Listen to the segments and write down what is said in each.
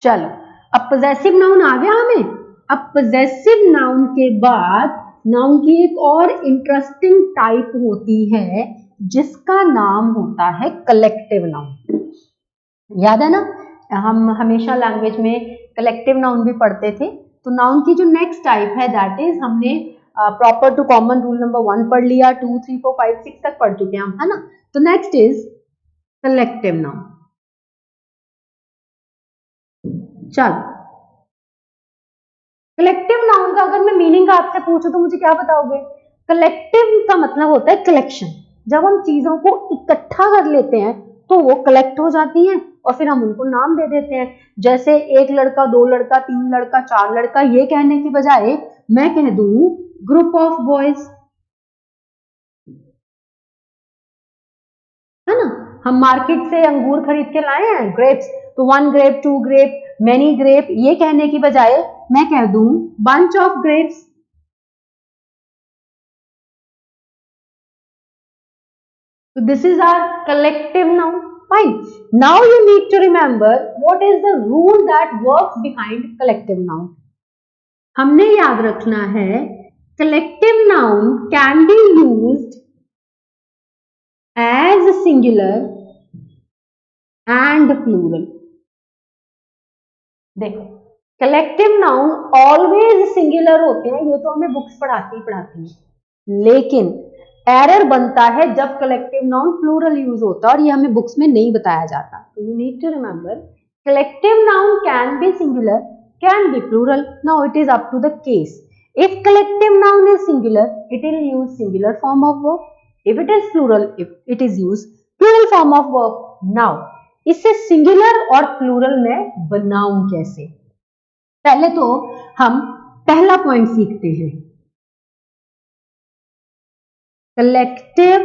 चलो, अब possessive noun आ गया हमें। अब पोजेसिव नाउन के बाद नाउन की एक और इंटरेस्टिंग टाइप होती है जिसका नाम होता है कलेक्टिव नाउन। याद है ना, हम हमेशा लैंग्वेज में कलेक्टिव नाउन भी पढ़ते थे। तो नाउन की जो नेक्स्ट टाइप है दैट इज, हमने proper to common rule number 1 पढ़ लिया, 2, 3, 4, 5, 6 तक पढ़ चुके हैं हम, है ना। तो नेक्स्ट इज कलेक्टिव नाउन। चलो, कलेक्टिव नाउन का अगर मैं मीनिंग आपसे पूछूं तो मुझे क्या बताओगे? कलेक्टिव का मतलब होता है कलेक्शन। जब हम चीजों को इकट्ठा कर लेते हैं तो वो कलेक्ट हो जाती हैं और फिर हम उनको नाम दे देते हैं। जैसे एक लड़का, दो लड़का, तीन लड़का, चार लड़का, ये कहने की बजाय मैं कह दूं ग्रुप ऑफ बॉयज, है ना। हम मार्केट से अंगूर खरीद के लाए हैं, ग्रेप्स, तो 1 ग्रेप, 2 ग्रेप, मेनी ग्रेप, ये कहने की बजाय मैं कह दूं bunch of grapes. So this is our collective noun. Fine. Now you need to remember what is the rule that works behind collective noun. हमने याद रखना है collective noun can be used as singular and plural. देखो, collective noun always singular होते हैं, ये तो हमें बुक्स पढ़ाती है, लेकिन एरर बनता है जब कलेक्टिव नाउन प्लूरल यूज होता है और ये हमें बुक्स में नहीं बताया जाता। तो you need to remember collective noun can be singular, can be plural. Now it is up to the case. If collective noun is singular it will use singular form of verb, if it is plural it is use plural form of verb. Now इसे singular और plural में बनाऊं कैसे? पहले तो हम पहला point सीखते हैं। Collective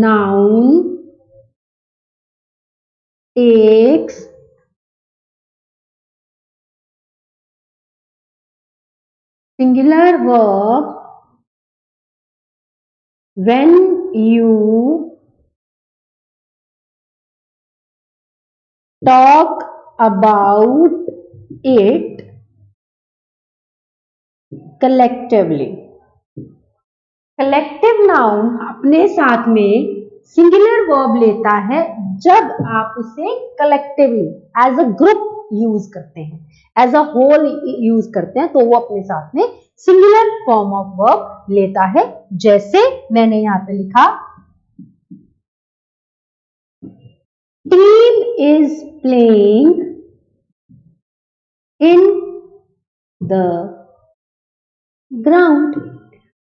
noun takes singular verb when you talk about it collectively. Collective noun अपने साथ में सिंगुलर वर्ब लेता है जब आप उसे collectively as a group use करते हैं, एज अ होल यूज करते हैं, तो वो अपने साथ में सिंगुलर फॉर्म ऑफ वर्ब लेता है। जैसे मैंने यहां पे लिखा, team is playing in the ground.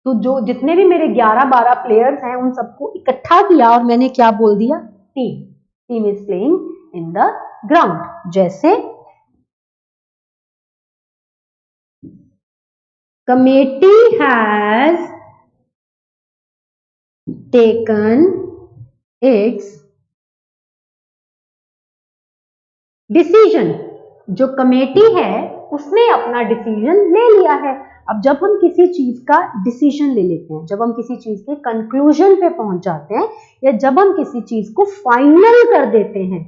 तो जो जितने भी मेरे 11-12 प्लेयर्स हैं उन सबको इकट्ठा किया और मैंने क्या बोल दिया? Team. Team is playing in the ground. जैसे committee has taken its decision. जो कमेटी है उसने अपना डिसीजन ले लिया है। अब जब हम किसी चीज का डिसीजन ले लेते हैं, जब हम किसी चीज के कंक्लूजन पे पहुंच जाते हैं या जब हम किसी चीज को फाइनल कर देते हैं,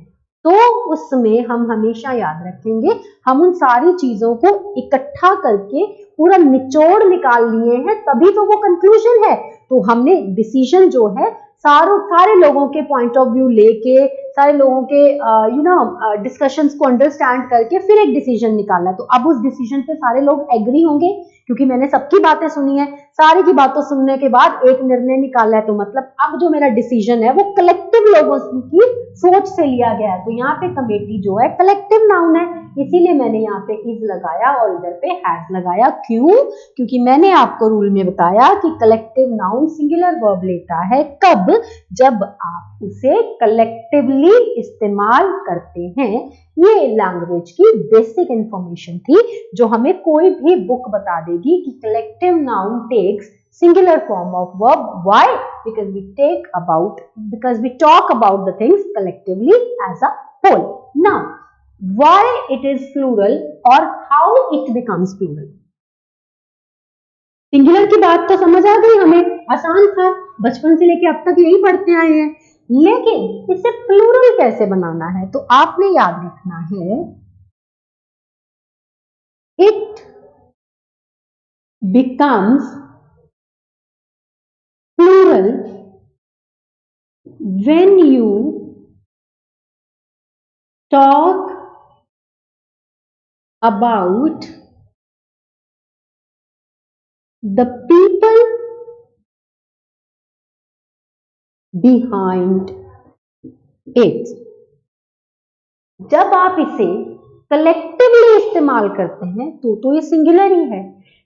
तो उसमें हम हमेशा याद रखेंगे हम उन सारी चीजों को इकट्ठा करके पूरा निचोड़ निकाल लिए हैं, तभी तो वो कंक्लूजन है। तो हमने डिसीजन जो है सारे लोगों के पॉइंट ऑफ व्यू लेके, सारे लोगों के डिस्कशंस को अंडरस्टैंड करके फिर एक डिसीजन निकाला। तो अब उस डिसीजन पे सारे लोग एग्री होंगे क्योंकि मैंने सबकी बातें सुनी है, सारी की बातों सुनने के बाद एक निर्णय निकाला है। तो मतलब अब जो मेरा डिसीजन है वो कलेक्टिव लोगों की सोच से लिया गया है। तो यहाँ पे कमेटी जो है कलेक्टिव नाउन है, इसीलिए मैंने यहाँ पे इज लगाया और इधर पे हैज लगाया। क्यों? क्योंकि मैंने आपको रूल में बताया कि कलेक्टिव नाउन सिंगुलर वर्ब लेता है कब? जब आप उसे कलेक्टिवली इस्तेमाल करते हैं। ये लैंग्वेज की बेसिक इंफॉर्मेशन थी जो हमें कोई भी बुक बता देगी कि collective noun takes singular form of verb. Why? Because we talk about the things collectively as a whole. Now, why it is plural or how it becomes plural? Singular की बात तो समझ आ गई हमें, आसान था, बचपन से लेके अब तक यही पढ़ते आए हैं। लेकिन इसे प्लूरल कैसे बनाना है? तो आपने याद रखना है It becomes plural when you talk about the people behind it. जब आप इसे कलेक्टिवली इस्तेमाल करते हैं तो ये सिंगुलर ही है,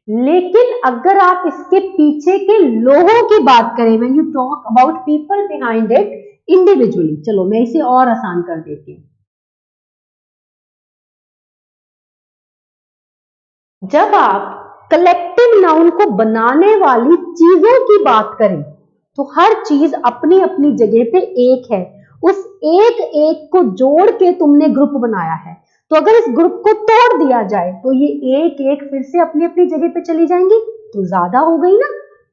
लेकिन अगर आप इसके पीछे के लोगों की बात करें, when you talk about people behind it individually, चलो मैं इसे और आसान कर देती हूँ। जब आप कलेक्टिव नाउन को बनाने वाली चीजों की बात करें तो हर चीज अपनी अपनी जगह पे एक है, उस एक एक को जोड़ के तुमने ग्रुप बनाया है, तो अगर इस ग्रुप को तोड़ दिया जाए तो ये एक एक फिर से अपनी अपनी जगह पे चली जाएंगी, तो ज्यादा हो गई ना।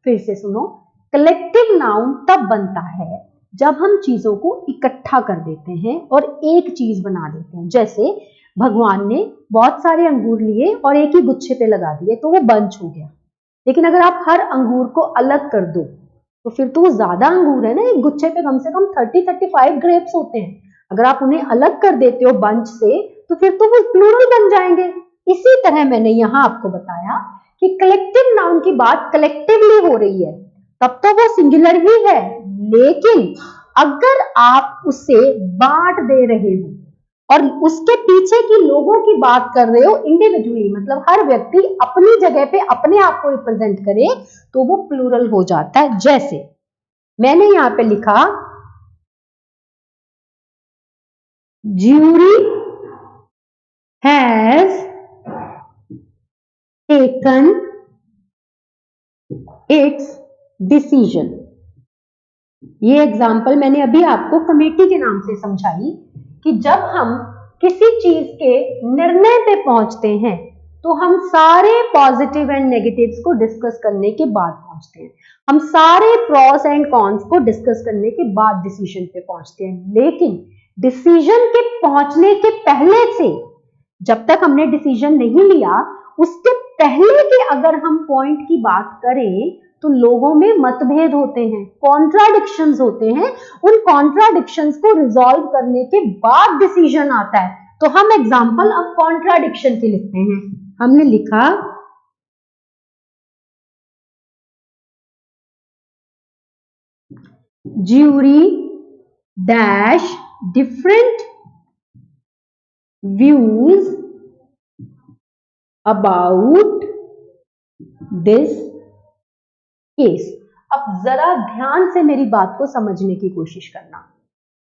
फिर से सुनो, कलेक्टिव नाउन तब बनता है जब हम चीजों को इकट्ठा कर देते हैं और एक चीज बना देते हैं। जैसे भगवान ने बहुत सारे अंगूर लिए और एक ही गुच्छे पे लगा दिए तो वो बंच हो गया, लेकिन अगर आप हर अंगूर को अलग कर दो तो फिर तो वो ज्यादा अंगूर है ना, एक गुच्छे पे कम से कम 30-35 ग्रेप्स होते हैं, अगर आप उन्हें अलग कर देते हो बंच से तो फिर तो वो प्लूरल बन जाएंगे। इसी तरह मैंने यहाँ आपको बताया कि कलेक्टिव नाउन की बात कलेक्टिवली हो रही है तब तो वो सिंगुलर ही है, लेकिन अगर आप उसे बांट दे रहे हो और उसके पीछे की लोगों की बात कर रहे हो इंडिविजुअली, मतलब हर व्यक्ति अपनी जगह पे अपने आप को रिप्रेजेंट करे, तो वो प्लूरल हो जाता है। जैसे मैंने यहां पे लिखा jury has taken its decision. ये एग्जाम्पल मैंने अभी आपको कमेटी के नाम से समझाई कि जब हम किसी चीज के निर्णय पे पहुंचते हैं तो हम सारे पॉजिटिव एंड नेगेटिव्स को डिस्कस करने के बाद पहुंचते हैं, हम सारे प्रॉस एंड कॉन्स को डिस्कस करने के बाद डिसीजन पे पहुंचते हैं। लेकिन डिसीजन के पहुंचने के पहले से, जब तक हमने डिसीजन नहीं लिया उसके पहले के अगर हम पॉइंट की बात करें तो लोगों में मतभेद होते हैं, कॉन्ट्राडिक्शंस होते हैं, उन कॉन्ट्राडिक्शंस को रिजॉल्व करने के बाद डिसीजन आता है। तो हम एग्जांपल अब कॉन्ट्राडिक्शन के लिखते हैं। हमने लिखा jury dash different views about this case. अब जरा ध्यान से मेरी बात को समझने की कोशिश करना।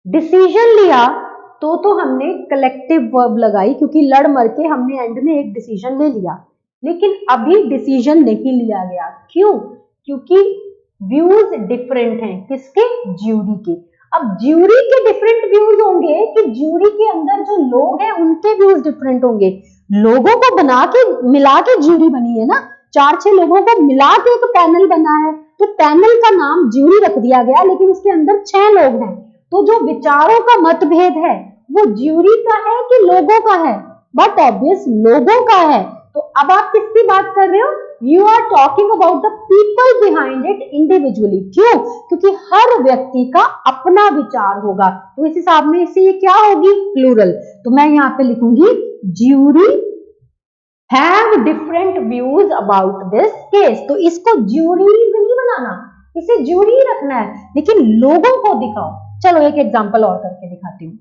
डिसीजन लिया तो हमने कलेक्टिव वर्ब लगाई क्योंकि लड़ मर के हमने एंड में एक डिसीजन ले लिया, लेकिन अभी डिसीजन नहीं लिया गया। क्यों? क्योंकि व्यूज डिफरेंट हैं। किसके? ज्यूरी के। अब ज्यूरी के डिफरेंट व्यूज होंगे कि ज्यूरी के अंदर जो लोग हैं उनके व्यूज डिफरेंट होंगे। लोगों को बना के मिला के ज्यूरी बनी है ना, 4-6 लोगों को मिला के एक पैनल बना है, तो पैनल का नाम ज्यूरी रख दिया गया, लेकिन उसके अंदर 6 लोग हैं। तो जो विचारों का मतभेद है वो ज्यूरी का है कि लोगों का है? बट ऑब्वियस लोगों का है। तो अब आप किसकी बात कर रहे हो? You are talking about the people behind it individually. क्यों? क्योंकि हर व्यक्ति का अपना विचार होगा, तो इस हिसाब में इसे ये क्या होगी? प्लूरल। तो मैं यहाँ पे लिखूंगी jury have different views about this case. तो इसको ज्यूरीज नहीं बनाना, इसे ज्यूरी रखना है, लेकिन लोगों को दिखाओ। चलो एक एग्जांपल और करके दिखाती हूँ।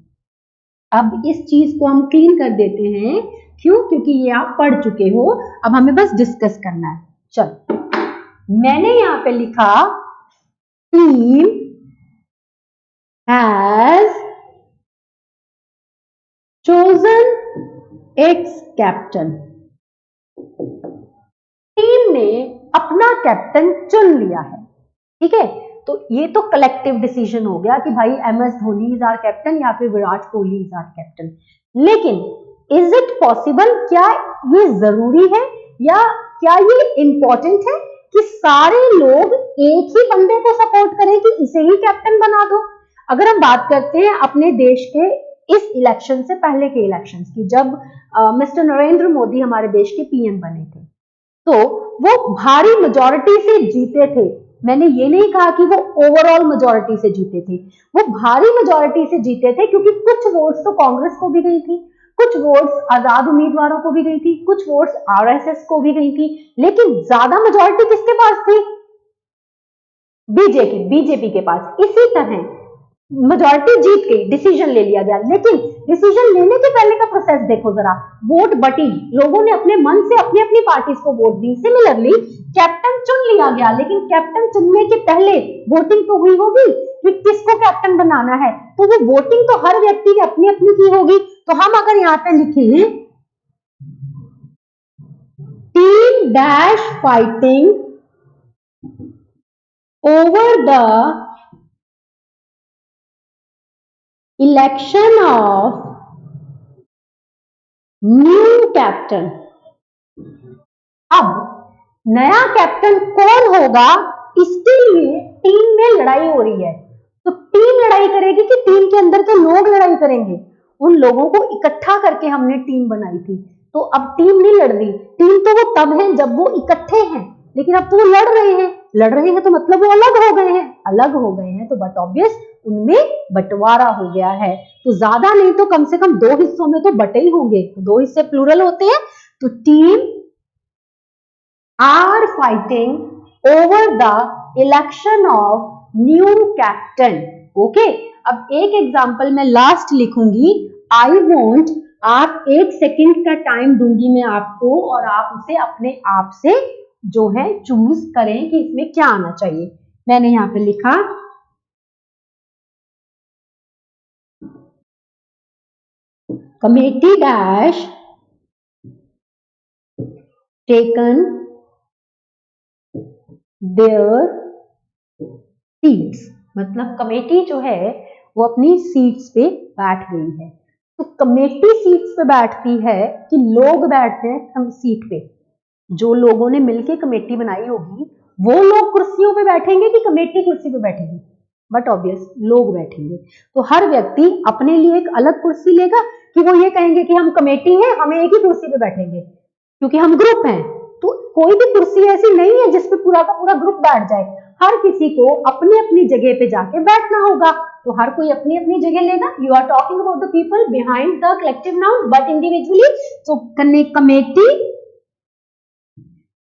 अब इस चीज को हम क्लीन कर देते हैं। क्यों? क्योंकि ये आप पढ़ चुके हो, अब हमें बस डिस्कस करना है। चलो मैंने यहां पे लिखा team has chosen it's captain. Team ने अपना कैप्टन चुन लिया है, ठीक है। तो ये तो कलेक्टिव डिसीजन हो गया कि भाई MS Dhoni is our captain या फिर Virat Kohli is our captain. लेकिन इज इट पॉसिबल, क्या ये जरूरी है या क्या ये इंपॉर्टेंट है कि सारे लोग एक ही बंदे को सपोर्ट करें कि इसे ही कैप्टन बना दो? अगर हम बात करते हैं अपने देश के इस इलेक्शन से पहले के इलेक्शंस की, जब मिस्टर नरेंद्र मोदी हमारे देश के पीएम बने थे, तो वो भारी मेजॉरिटी से जीते थे। मैंने ये नहीं कहा कि वो ओवरऑल मेजॉरिटी से जीते थे, वो भारी मेजॉरिटी से जीते थे, क्योंकि कुछ वोट्स तो कांग्रेस को भी गई थी, कुछ वोट्स आजाद उम्मीदवारों को भी गई थी, कुछ वोट्स आरएसएस को भी गई थी, लेकिन ज्यादा मेजॉरिटी किसके पास थी? बीजेपी के पास। इसी तरह मेजॉरिटी जीत गई, डिसीजन ले लिया गया, लेकिन डिसीजन लेने के पहले का प्रोसेस देखो जरा, वोट बटी, लोगों ने अपने मन से अपनी अपनी पार्टीज को वोट दी, सिमिलरली कैप्टन चुन लिया गया, लेकिन कैप्टन चुनने के पहले वोटिंग तो हुई होगी कि किसको कैप्टन बनाना है, तो वो वोटिंग तो हर व्यक्ति की अपनी अपनी की होगी। तो हम अगर यहाँ पे लिखे team dash fighting over the election of new captain, अब नया कैप्टन कौन होगा, इसके लिए टीम में लड़ाई हो रही है। तो टीम लड़ाई करेगी कि टीम के अंदर के लोग लड़ाई करेंगे? उन लोगों को इकट्ठा करके हमने टीम बनाई थी, तो अब टीम नहीं लड़ रही, टीम तो वो तब है जब वो इकट्ठे हैं, लेकिन अब तो वो लड़ रहे हैं तो मतलब वो अलग हो गए हैं, अलग हो गए हैं तो बट ऑब्वियस उनमें बंटवारा हो गया है। तो ज्यादा नहीं तो कम से कम दो हिस्सों में तो बटे ही होंगे, तो दो हिस्से प्लूरल होते हैं, तो team are fighting over the election of new captain. Okay, अब एक एग्जांपल मैं लास्ट लिखूंगी, आई वॉन्ट, आप एक सेकंड का टाइम दूंगी मैं आपको, और आप उसे अपने आप से जो है चूज करें कि इसमें क्या आना चाहिए। मैंने यहाँ पे लिखा committee dash taken their seats, मतलब कमेटी जो है वो अपनी सीट्स पे बैठ गई है। तो कमेटी सीट्स पे बैठती है कि लोग बैठते हैं हम सीट पे, जो लोगों ने मिलके कमेटी बनाई होगी वो लोग कुर्सियों पे बैठेंगे कि कमेटी कुर्सी पे बैठेगी? बट ऑब्वियस लोग बैठेंगे। तो हर व्यक्ति अपने लिए एक अलग कुर्सी लेगा कि वो ये कहेंगे कि हम कमेटी हैं, हमें एक ही कुर्सी पे बैठेंगे क्योंकि हम ग्रुप हैं। तो कोई भी कुर्सी ऐसी नहीं है जिसपे पूरा का पूरा ग्रुप बैठ जाए, हर किसी को अपनी अपनी जगह पे जाके बैठना होगा, तो हर कोई अपनी अपनी जगह लेगा। You are talking about the people behind the collective noun but individually, तो committee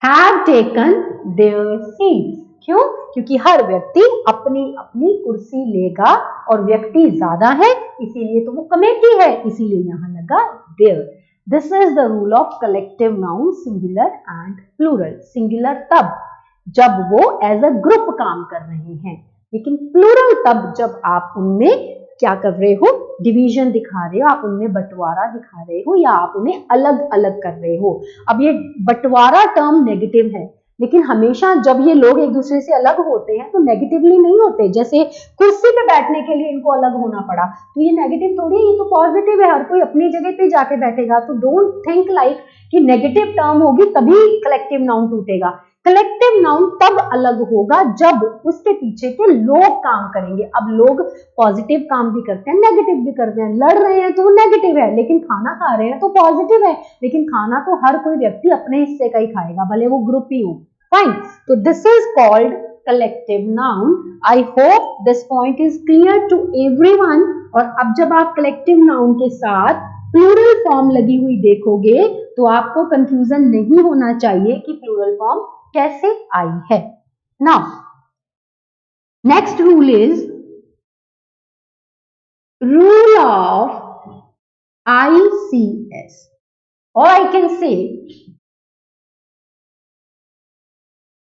have taken their seats. क्यों? क्योंकि हर व्यक्ति अपनी अपनी कुर्सी लेगा और व्यक्ति ज्यादा है इसीलिए तो वो कमेटी है, इसीलिए यहां लगा there. This is the rule of collective noun singular and plural. Singular तब जब वो एज अ ग्रुप काम कर रहे हैं, लेकिन प्लूरल तब जब आप उनमें क्या कर रहे हो, डिवीजन दिखा रहे हो, आप उनमें बंटवारा दिखा रहे हो या आप उन्हें अलग अलग कर रहे हो। अब ये बंटवारा टर्म नेगेटिव है, लेकिन हमेशा जब ये लोग एक दूसरे से अलग होते हैं तो नेगेटिवली नहीं होते। जैसे कुर्सी पे बैठने के लिए इनको अलग होना पड़ा तो ये नेगेटिव थोड़ी है, ये तो पॉजिटिव है, हर कोई अपनी जगह पे जाके बैठेगा। तो डोंट थिंक लाइक कि नेगेटिव टर्म होगी तभी कलेक्टिव नाउन टूटेगा। कलेक्टिव नाउन तब अलग होगा जब उसके पीछे के लोग काम करेंगे। अब लोग पॉजिटिव काम भी करते हैं, नेगेटिव भी करते हैं, लड़ रहे हैं तो वो नेगेटिव है, लेकिन खाना खा रहे हैं तो पॉजिटिव है, लेकिन खाना तो हर कोई व्यक्ति अपने हिस्से का ही खाएगा, भले वो ग्रुप ही हो। फाइन, तो this is called collective noun. I hope this point is clear to everyone. और अब जब आप कलेक्टिव नाउन के साथ प्लूरल फॉर्म लगी हुई देखोगे तो आपको कंफ्यूजन नहीं होना चाहिए कि प्लूरल फॉर्म कैसे आई है। Now next rule is rule of ICS, or I can say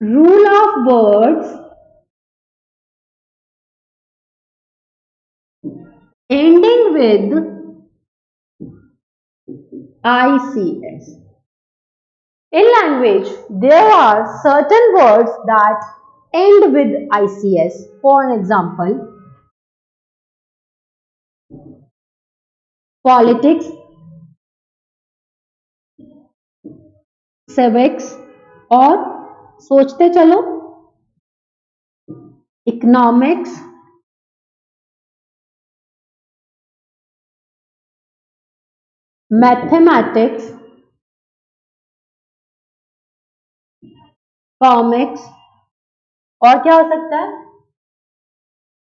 rule of words ending with ICS. In language, there are certain words that end with ICS. For an example, politics, civics, और सोचते चलो economics, mathematics, comics, और क्या हो सकता है,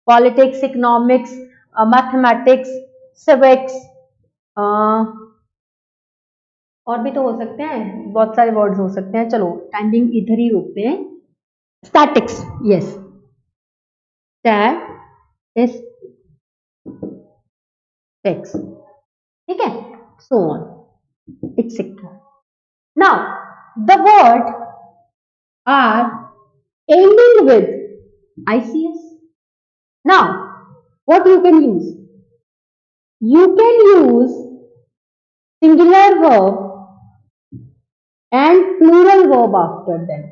politics, economics, mathematics, civics, और भी तो हो सकते हैं, बहुत सारे वर्ड्स हो सकते हैं। चलो टाइमिंग इधर ही रोकते हैं। स्टैटिक्स, यस, स्टैटिस्टिक्स, ठीक है, so on etcetera. Now the word are ending with ICS. Now, what you can use? You can use singular verb and plural verb after them.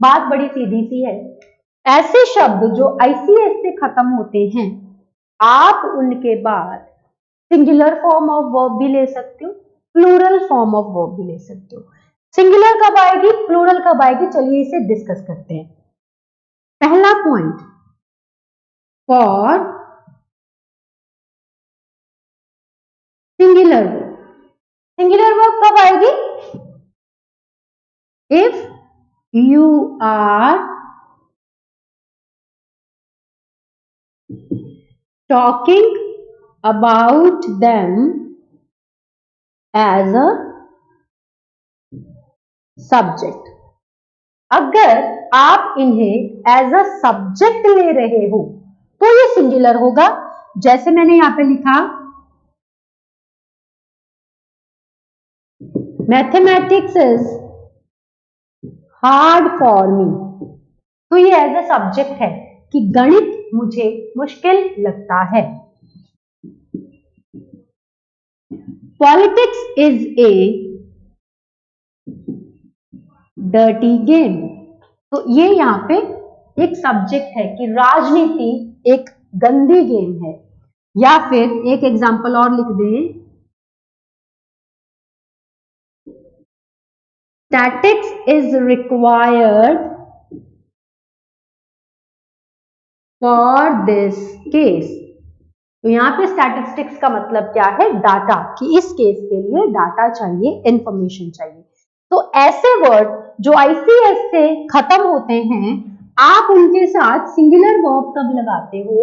बात बड़ी सीधी सी है। ऐसे शब्द जो ICS से खत्म होते हैं, आप उनके बाद सिंगुलर फॉर्म ऑफ वर्ब भी ले सकते हो, प्लूरल फॉर्म ऑफ वर्ब भी ले सकते हो। सिंगुलर कब आएगी, प्लूरल कब आएगी, चलिए इसे डिस्कस करते हैं। पहला point, for singular verb, singular verb कब आएगी, if you are talking about them as a subject. अगर आप इन्हें एज अ सब्जेक्ट ले रहे हो तो ये सिंगुलर होगा। जैसे मैंने यहां पे लिखा, mathematics is hard for me, तो ये एज अ सब्जेक्ट है कि गणित मुझे मुश्किल लगता है। Politics is a dirty game, तो ये यहां पे एक सब्जेक्ट है कि राजनीति एक गंदी गेम है। या फिर एक एग्जांपल और लिख दें, statics is required for this case, तो यहां पे स्टैटिस्टिक्स का मतलब क्या है, डाटा, कि इस केस के लिए डाटा चाहिए, इंफॉर्मेशन चाहिए। तो ऐसे वर्ड जो आईसीएस से खत्म होते हैं, आप उनके साथ सिंगुलर वर्ब तब लगाते हो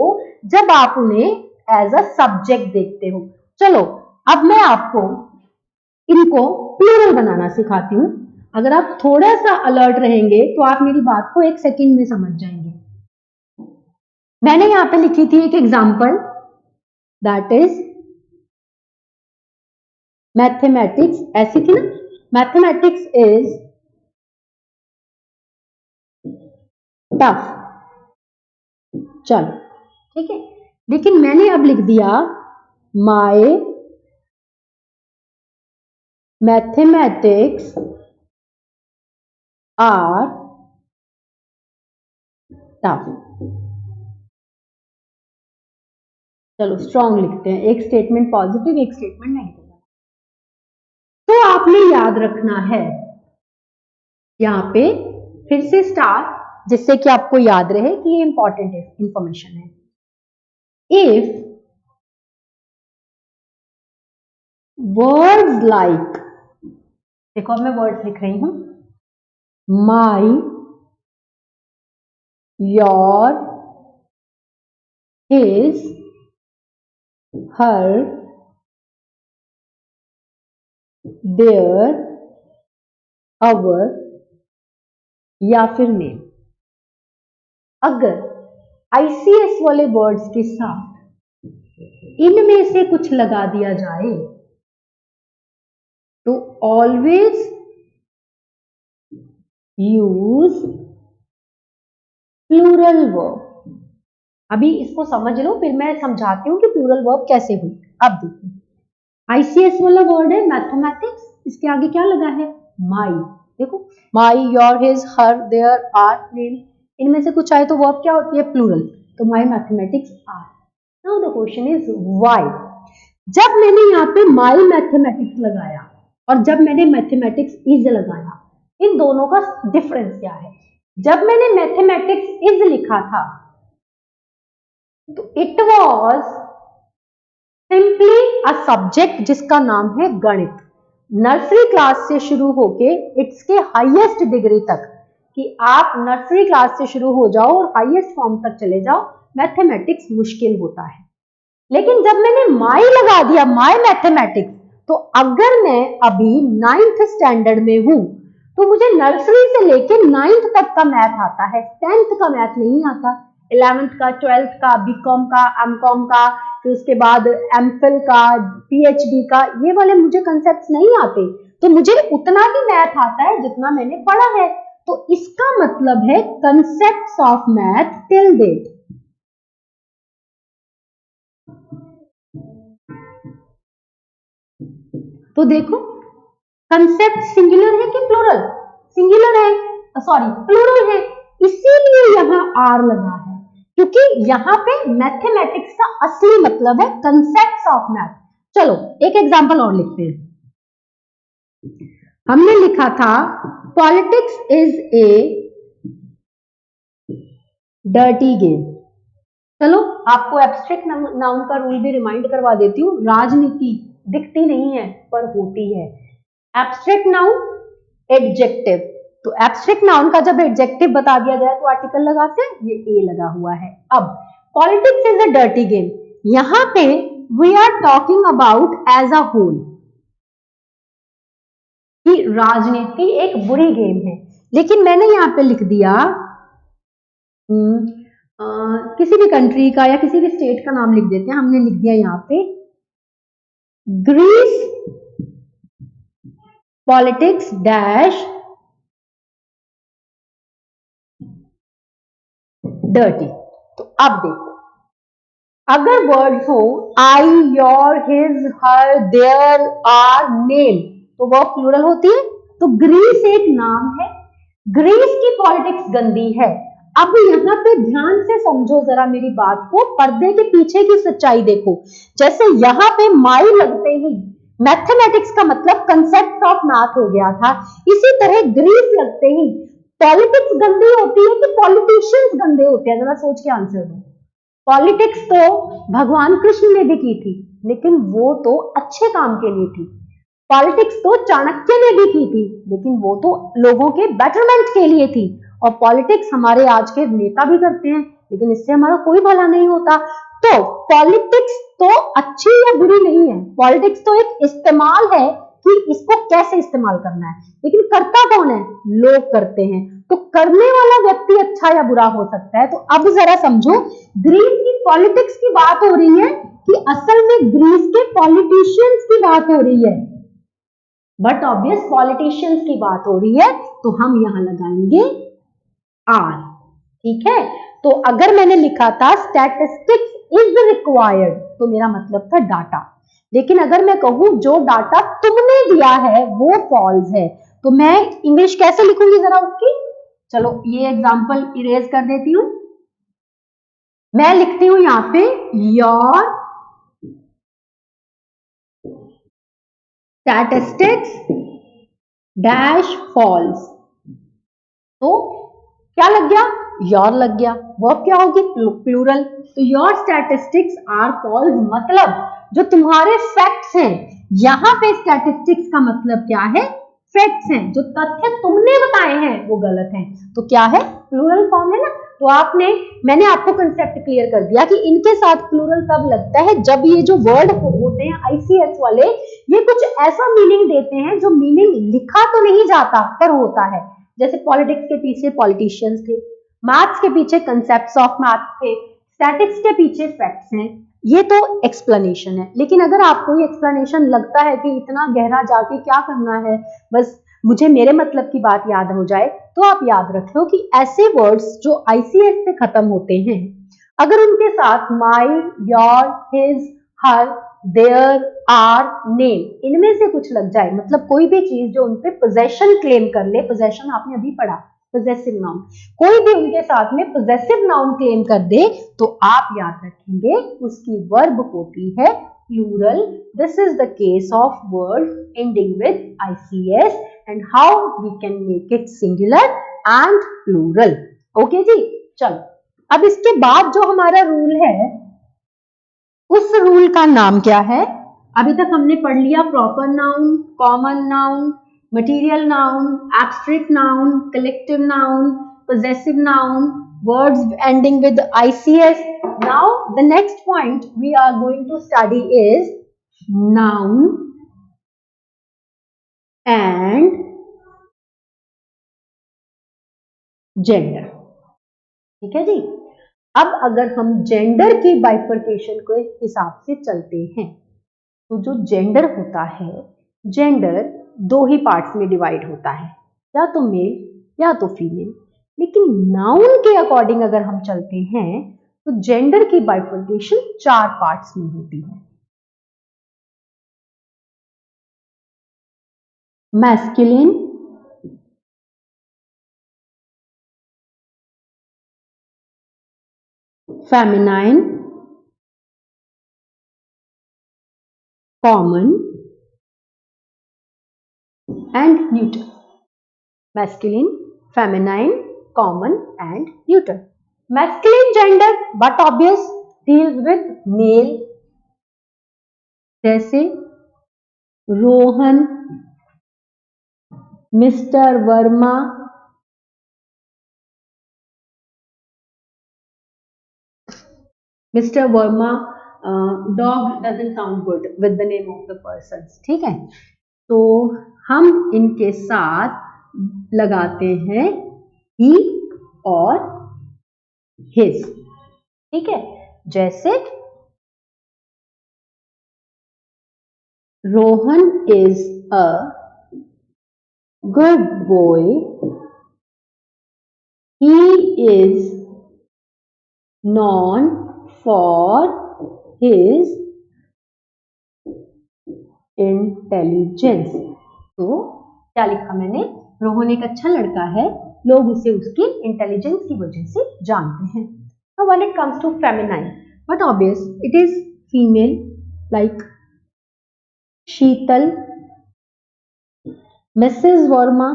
जब आप उन्हें एज अ सब्जेक्ट देखते हो। चलो अब मैं आपको इनको प्लूरल बनाना सिखाती हूं। अगर आप थोड़ा सा अलर्ट रहेंगे तो आप मेरी बात को एक सेकंड में समझ जाएंगे। मैंने यहां पे लिखी थी एक एग्जांपल, दैट इज मैथमेटिक्स, ऐसी थी ना, मैथमेटिक्स इज टफ। चलो ठीक है, लेकिन मैंने अब लिख दिया माय मैथमेटिक्स आर टफ। चलो स्ट्रॉन्ग लिखते हैं, एक स्टेटमेंट पॉजिटिव, एक स्टेटमेंट नेगेटिव। तो आपने याद रखना है यहां पे फिर से स्टार, जिससे कि आपको याद रहे कि ये इंपॉर्टेंट इंफॉर्मेशन है। इफ वर्ड्स लाइक, देखो अब मैं वर्ड्स लिख रही हूं, माई, योर, हिज, हर, देयर, अवर या फिर नेम, अगर आईसीएस वाले वर्ड्स के साथ इनमें से कुछ लगा दिया जाए तो ऑलवेज यूज प्लूरल वर्ब। अभी इसको समझ लो, फिर मैं समझाती हूं कि प्लूरल वर्ब कैसे हुई। अब देखिए, आईसीएस वाला वर्ड है मैथमेटिक्स, इसके आगे क्या लगा है, माई। देखो, my, your, his, her, their, our, name, इनमें से कुछ आए तो वर्ब क्या होती है, प्लूरल। तो my mathematics are. Now the question is why. जब मैंने यहाँ पे माई मैथमेटिक्स लगाया और जब मैंने मैथमेटिक्स इज लगाया, इन दोनों का डिफरेंस क्या है। जब मैंने मैथमेटिक्स इज लिखा था तो it was simply a subject जिसका नाम है गणित, नर्सरी क्लास से शुरू होके इट्स के हाईएस्ट डिग्री तक, कि आप नर्सरी क्लास से शुरू हो जाओ और हाईएस्ट फॉर्म तक चले जाओ, मैथमेटिक्स मुश्किल होता है। लेकिन जब मैंने माई लगा दिया, माई मैथमेटिक्स, तो अगर मैं अभी 9th स्टैंडर्ड में हूं तो मुझे नर्सरी से लेके 9th तक का मैथ आता है, 10th का मैथ नहीं आता, 11th का, 12th का, बीकॉम का, एमकॉम का, फिर उसके बाद एमफिल का, पीएचडी का, ये वाले मुझे कंसेप्ट नहीं आते, तो मुझे उतना ही मैथ आता है जितना मैंने पढ़ा है। तो इसका मतलब है concepts of math till date. तो देखो कंसेप्ट सिंगुलर है कि प्लूरल? सिंगुलर है, सॉरी प्लूरल है, इसीलिए यहां आर लगा है, क्योंकि यहां पे मैथमेटिक्स का असली मतलब है कंसेप्ट्स ऑफ मैथ। चलो एक एग्जांपल और लिखते हैं। हमने लिखा था politics is a dirty game. चलो आपको एब्स्ट्रैक्ट नाउन का रूल भी रिमाइंड करवा देती हूँ। राजनीति दिखती नहीं है पर होती है। एब्स्ट्रैक्ट नाउन एडजेक्टिव, तो एब्स्ट्रैक्ट नाउन का जब एडजेक्टिव बता दिया जाए तो आर्टिकल लगाते हैं, ये ए लगा हुआ है। अब politics is a dirty game, यहां पे we are talking about as a whole, कि राजनीति एक बुरी गेम है। लेकिन मैंने यहां पे लिख दिया किसी भी कंट्री का या किसी भी स्टेट का नाम लिख देते हैं। हमने लिख दिया यहां पे ग्रीस पॉलिटिक्स डैश डर्टी। तो अब देखो, अगर वर्ड्स हो I, your, his, her, their, our, name, तो वो प्लूरल होती है। तो ग्रीस एक नाम है, ग्रीस की पॉलिटिक्स गंदी है। अब यहाँ पे ध्यान से समझो जरा मेरी बात को, पर्दे के पीछे की सच्चाई देखो। जैसे यहाँ पे माई लगते ही मैथमेटिक्स का मतलब कंसेप्ट ऑफ मैथ हो गया था, इसी तरह ग्रीस लगते ही पॉलिटिक्स गंदी होती है कि पॉलिटिशियंस गंदे होते हैं? जरा सोच के आंसर दो। पॉलिटिक्स तो भगवान कृष्ण ने भी की थी, लेकिन वो तो अच्छे काम के लिए थी। पॉलिटिक्स तो चाणक्य ने भी की थी, लेकिन वो तो लोगों के बेटरमेंट के लिए थी। और पॉलिटिक्स हमारे आज के नेता भी करते हैं, लेकिन इससे हमारा कोई भला नहीं होता। तो पॉलिटिक्स तो अच्छी या बुरी नहीं है, पॉलिटिक्स तो एक इस्तेमाल है कि इसको कैसे इस्तेमाल करना है, लेकिन करता कौन है? लोग करते हैं। तो करने वाला व्यक्ति अच्छा या बुरा हो सकता है। तो अब जरा समझो, ग्रीस की पॉलिटिक्स की बात हो रही है कि असल में ग्रीस के पॉलिटिशियंस की बात हो रही है? बट ऑब्वियस पॉलिटिशियंस की बात हो रही है, तो हम यहां लगाएंगे आर। ठीक है, तो अगर मैंने लिखा था स्टैटिस्टिक्स इज रिक्वायर्ड, तो मेरा मतलब था डाटा। लेकिन अगर मैं कहूं जो डाटा तुमने दिया है वो फॉल्स है, तो मैं इंग्लिश कैसे लिखूंगी जरा उसकी? चलो ये एग्जांपल इरेज कर देती हूं। मैं लिखती हूं यहां पे योर स्टैटिस्टिक्स डैश फॉल्स। तो क्या लग गया? योर लग गया। वर्ब क्या होगी? प्लूरल। तो योर स्टैटिस्टिक्स आर फॉल्स, मतलब जो तुम्हारे फैक्ट्स हैं, यहां पे स्टैटिस्टिक्स का मतलब क्या है? फैक्ट्स हैं, जो तथ्य तुमने बताए हैं वो गलत हैं। तो क्या है? प्लूरल फॉर्म है ना। तो मैंने आपको कंसेप्ट क्लियर कर दिया कि इनके साथ प्लूरल तब लगता है जब ये जो वर्ड होते हैं आईसीएस वाले, ये कुछ ऐसा मीनिंग देते हैं जो मीनिंग लिखा तो नहीं जाता पर होता है। जैसे पॉलिटिक्स के पीछे पॉलिटिशियंस थे, मैथ्स के पीछे कंसेप्ट्स ऑफ मैथ थे, स्टैटिक्स के पीछे फैक्ट्स हैं। ये तो एक्सप्लेनेशन है। लेकिन अगर आपको ये एक्सप्लेनेशन लगता है कि इतना गहरा जाके क्या करना है, बस मुझे मेरे मतलब की बात याद हो जाए, तो आप याद रखो कि ऐसे वर्ड्स जो आईसीएस से खत्म होते हैं, अगर उनके साथ my, your, his, her, their, our, name, इनमें से कुछ लग जाए, मतलब कोई भी चीज जो उनपे पोजेशन क्लेम कर ले, पोजेशन आपने अभी पढ़ा, पोजेसिव नाउन, कोई भी उनके साथ में पोजेसिव नाउन क्लेम कर दे, तो आप याद रखेंगे उसकी वर्ब होती है plural. This is the case of word ending with ICS and how we can make it singular and plural. Okay जी, चलो अब इसके बाद जो हमारा रूल है उस रूल का नाम क्या है? अभी तक हमने पढ़ लिया proper noun, common noun, material noun, abstract noun, collective noun, possessive noun, words ending with ICS. Now the next point we are going to study is noun and gender. ठीक है जी। अब अगर हम जेंडर की बाइफर्केशन के हिसाब से चलते हैं तो जो जेंडर होता है, जेंडर दो ही पार्ट्स में डिवाइड होता है, या तो मेल या तो फीमेल। लेकिन नाउन के अकॉर्डिंग अगर हम चलते हैं तो जेंडर की बाइफर्केशन 4 पार्ट्स में होती है। Masculine, feminine, common and neutral. Masculine, feminine, common and neutral. Masculine gender but obvious deals with male, जैसे Rohan, mister Verma, mister Verma. Dog doesn't sound good with the name of the person, ठीक है, तो हम इनके साथ लगाते हैं ही और हिज, ठीक है। जैसे Rohan is a good boy, he is known for his intelligence। तो क्या लिखा मैंने? रोहन एक अच्छा लड़का है, लोग उसे उसकी इंटेलिजेंस की वजह से जानते हैं। Now when it comes to feminine, but obvious it is female, like Sheetal, mrs Verma,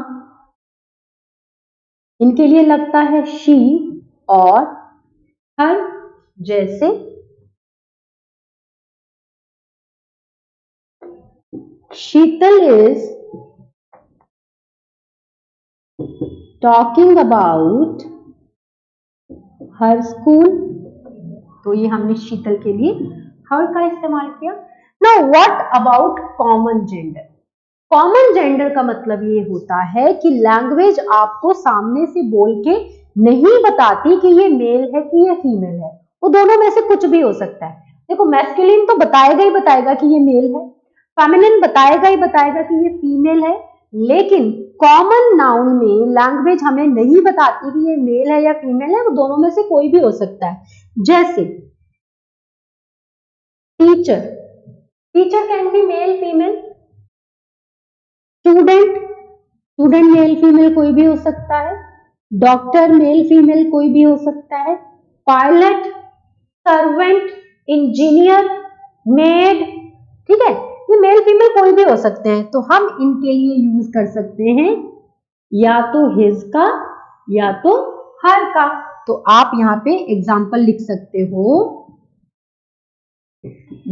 इनके लिए लगता है शी और हर, जैसे Sheetal is talking about her school, तो ये हमने शीतल के लिए हर का इस्तेमाल किया। Now what about common gender? Common gender का मतलब ये होता है कि लैंग्वेज आपको सामने से बोल के नहीं बताती कि ये मेल है कि ये फीमेल है, वो दोनों में से कुछ भी हो सकता है। देखो मैस्कुलिन तो बताएगा ही बताएगा कि ये मेल है, फेमिनिन बताएगा ही बताएगा कि ये फीमेल है, लेकिन कॉमन नाउन में लैंग्वेज हमें नहीं बताती कि ये मेल है या फीमेल है, वो दोनों में से कोई भी हो सकता है। जैसे teacher, teacher can be male female, student, student male female कोई भी हो सकता है, डॉक्टर मेल फीमेल कोई भी हो सकता है, पायलट, सर्वेंट, इंजीनियर, मेड, ठीक है, ये मेल फीमेल कोई भी हो सकते हैं। तो हम इनके लिए यूज कर सकते हैं या तो हिज का या तो हर का। तो आप यहाँ पे एग्जाम्पल लिख सकते हो,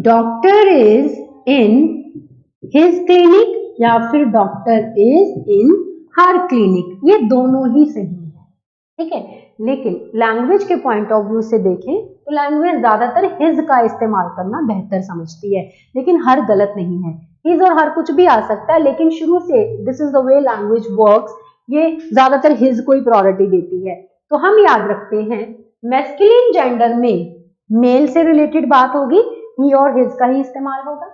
doctor is in his clinic या फिर doctor is in her clinic, ये दोनों ही सही है, ठीक है। लेकिन लैंग्वेज के पॉइंट ऑफ व्यू से देखें तो लैंग्वेज ज्यादातर हिज का इस्तेमाल करना बेहतर समझती है, लेकिन हर गलत नहीं है, हिज और हर कुछ भी आ सकता है, लेकिन शुरू से this is the way language works, ये ज्यादातर हिज को ही प्रायोरिटी देती है। तो हम याद रखते हैं मैस्कुलिन जेंडर में मेल से रिलेटेड बात होगी, ही और हिज का ही इस्तेमाल होगा।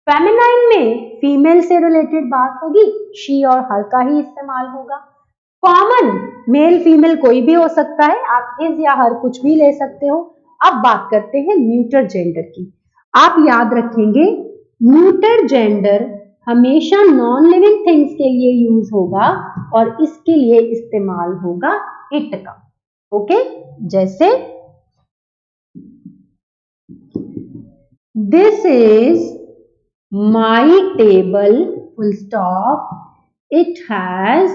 फेमिनाइन में फीमेल से रिलेटेड बात होगी, शी और हर का ही इस्तेमाल होगा। कॉमन मेल फीमेल कोई भी हो सकता है, आप हिज या हर कुछ भी ले सकते हो। अब बात करते हैं न्यूटर जेंडर की। आप याद रखेंगे न्यूटर जेंडर हमेशा नॉन लिविंग थिंग्स के लिए यूज होगा और इसके लिए इस्तेमाल होगा इट का, ओके। जैसे this is my table full stop, it has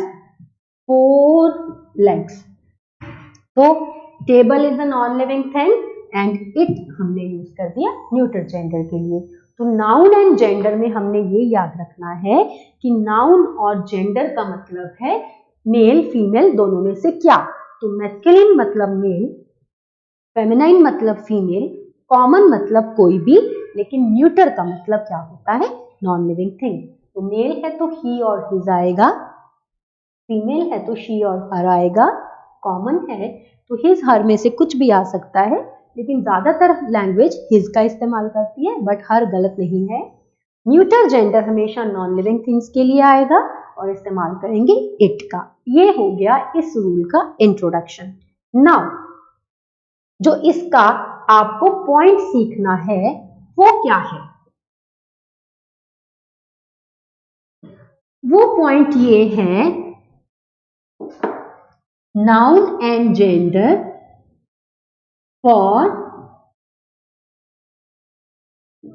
4 legs। तो table is a non living thing and it हमने यूज कर दिया न्यूटर जेंडर के लिए। तो नाउन एंड जेंडर में हमने ये याद रखना है कि नाउन और जेंडर का मतलब है मेल फीमेल दोनों में से क्या। तो मैस्कुलिन मतलब मेल, फेमिनाइन मतलब फीमेल, कॉमन मतलब कोई भी, लेकिन न्यूटर का मतलब क्या होता है, नॉन लिविंग थिंग। तो मेल है तो ही और हिज आएगा, फीमेल है तो शी और हर आएगा, कॉमन है तो हिज हर में से कुछ भी आ सकता है, लेकिन ज्यादातर लैंग्वेज हिज का इस्तेमाल करती है, बट हर गलत नहीं है। न्यूटर जेंडर हमेशा नॉन लिविंग थिंग्स के लिए आएगा और इस्तेमाल करेंगे इट का। ये हो गया इस रूल का इंट्रोडक्शन। नाउ जो इसका आपको पॉइंट सीखना है वो क्या है, वो पॉइंट ये है, noun and gender for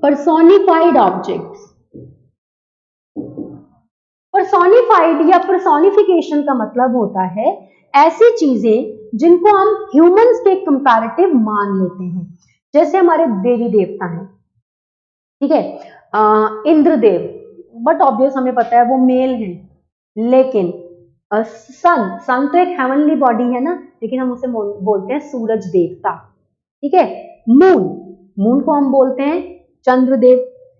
personified objects। Personified या पर्सोनिफिकेशन का मतलब होता है ऐसी चीजें जिनको हम ह्यूमंस के कंपैरेटिव मान लेते हैं। जैसे हमारे देवी देवता हैं, ठीक है, इंद्रदेव, बट ऑब्वियस हमें पता है वो मेल है, लेकिन सन तो एक हेवनली बॉडी है ना, लेकिन हम उसे बोलते हैं सूरज देवता, ठीक है। मून को हम बोलते हैं चंद्रदेव,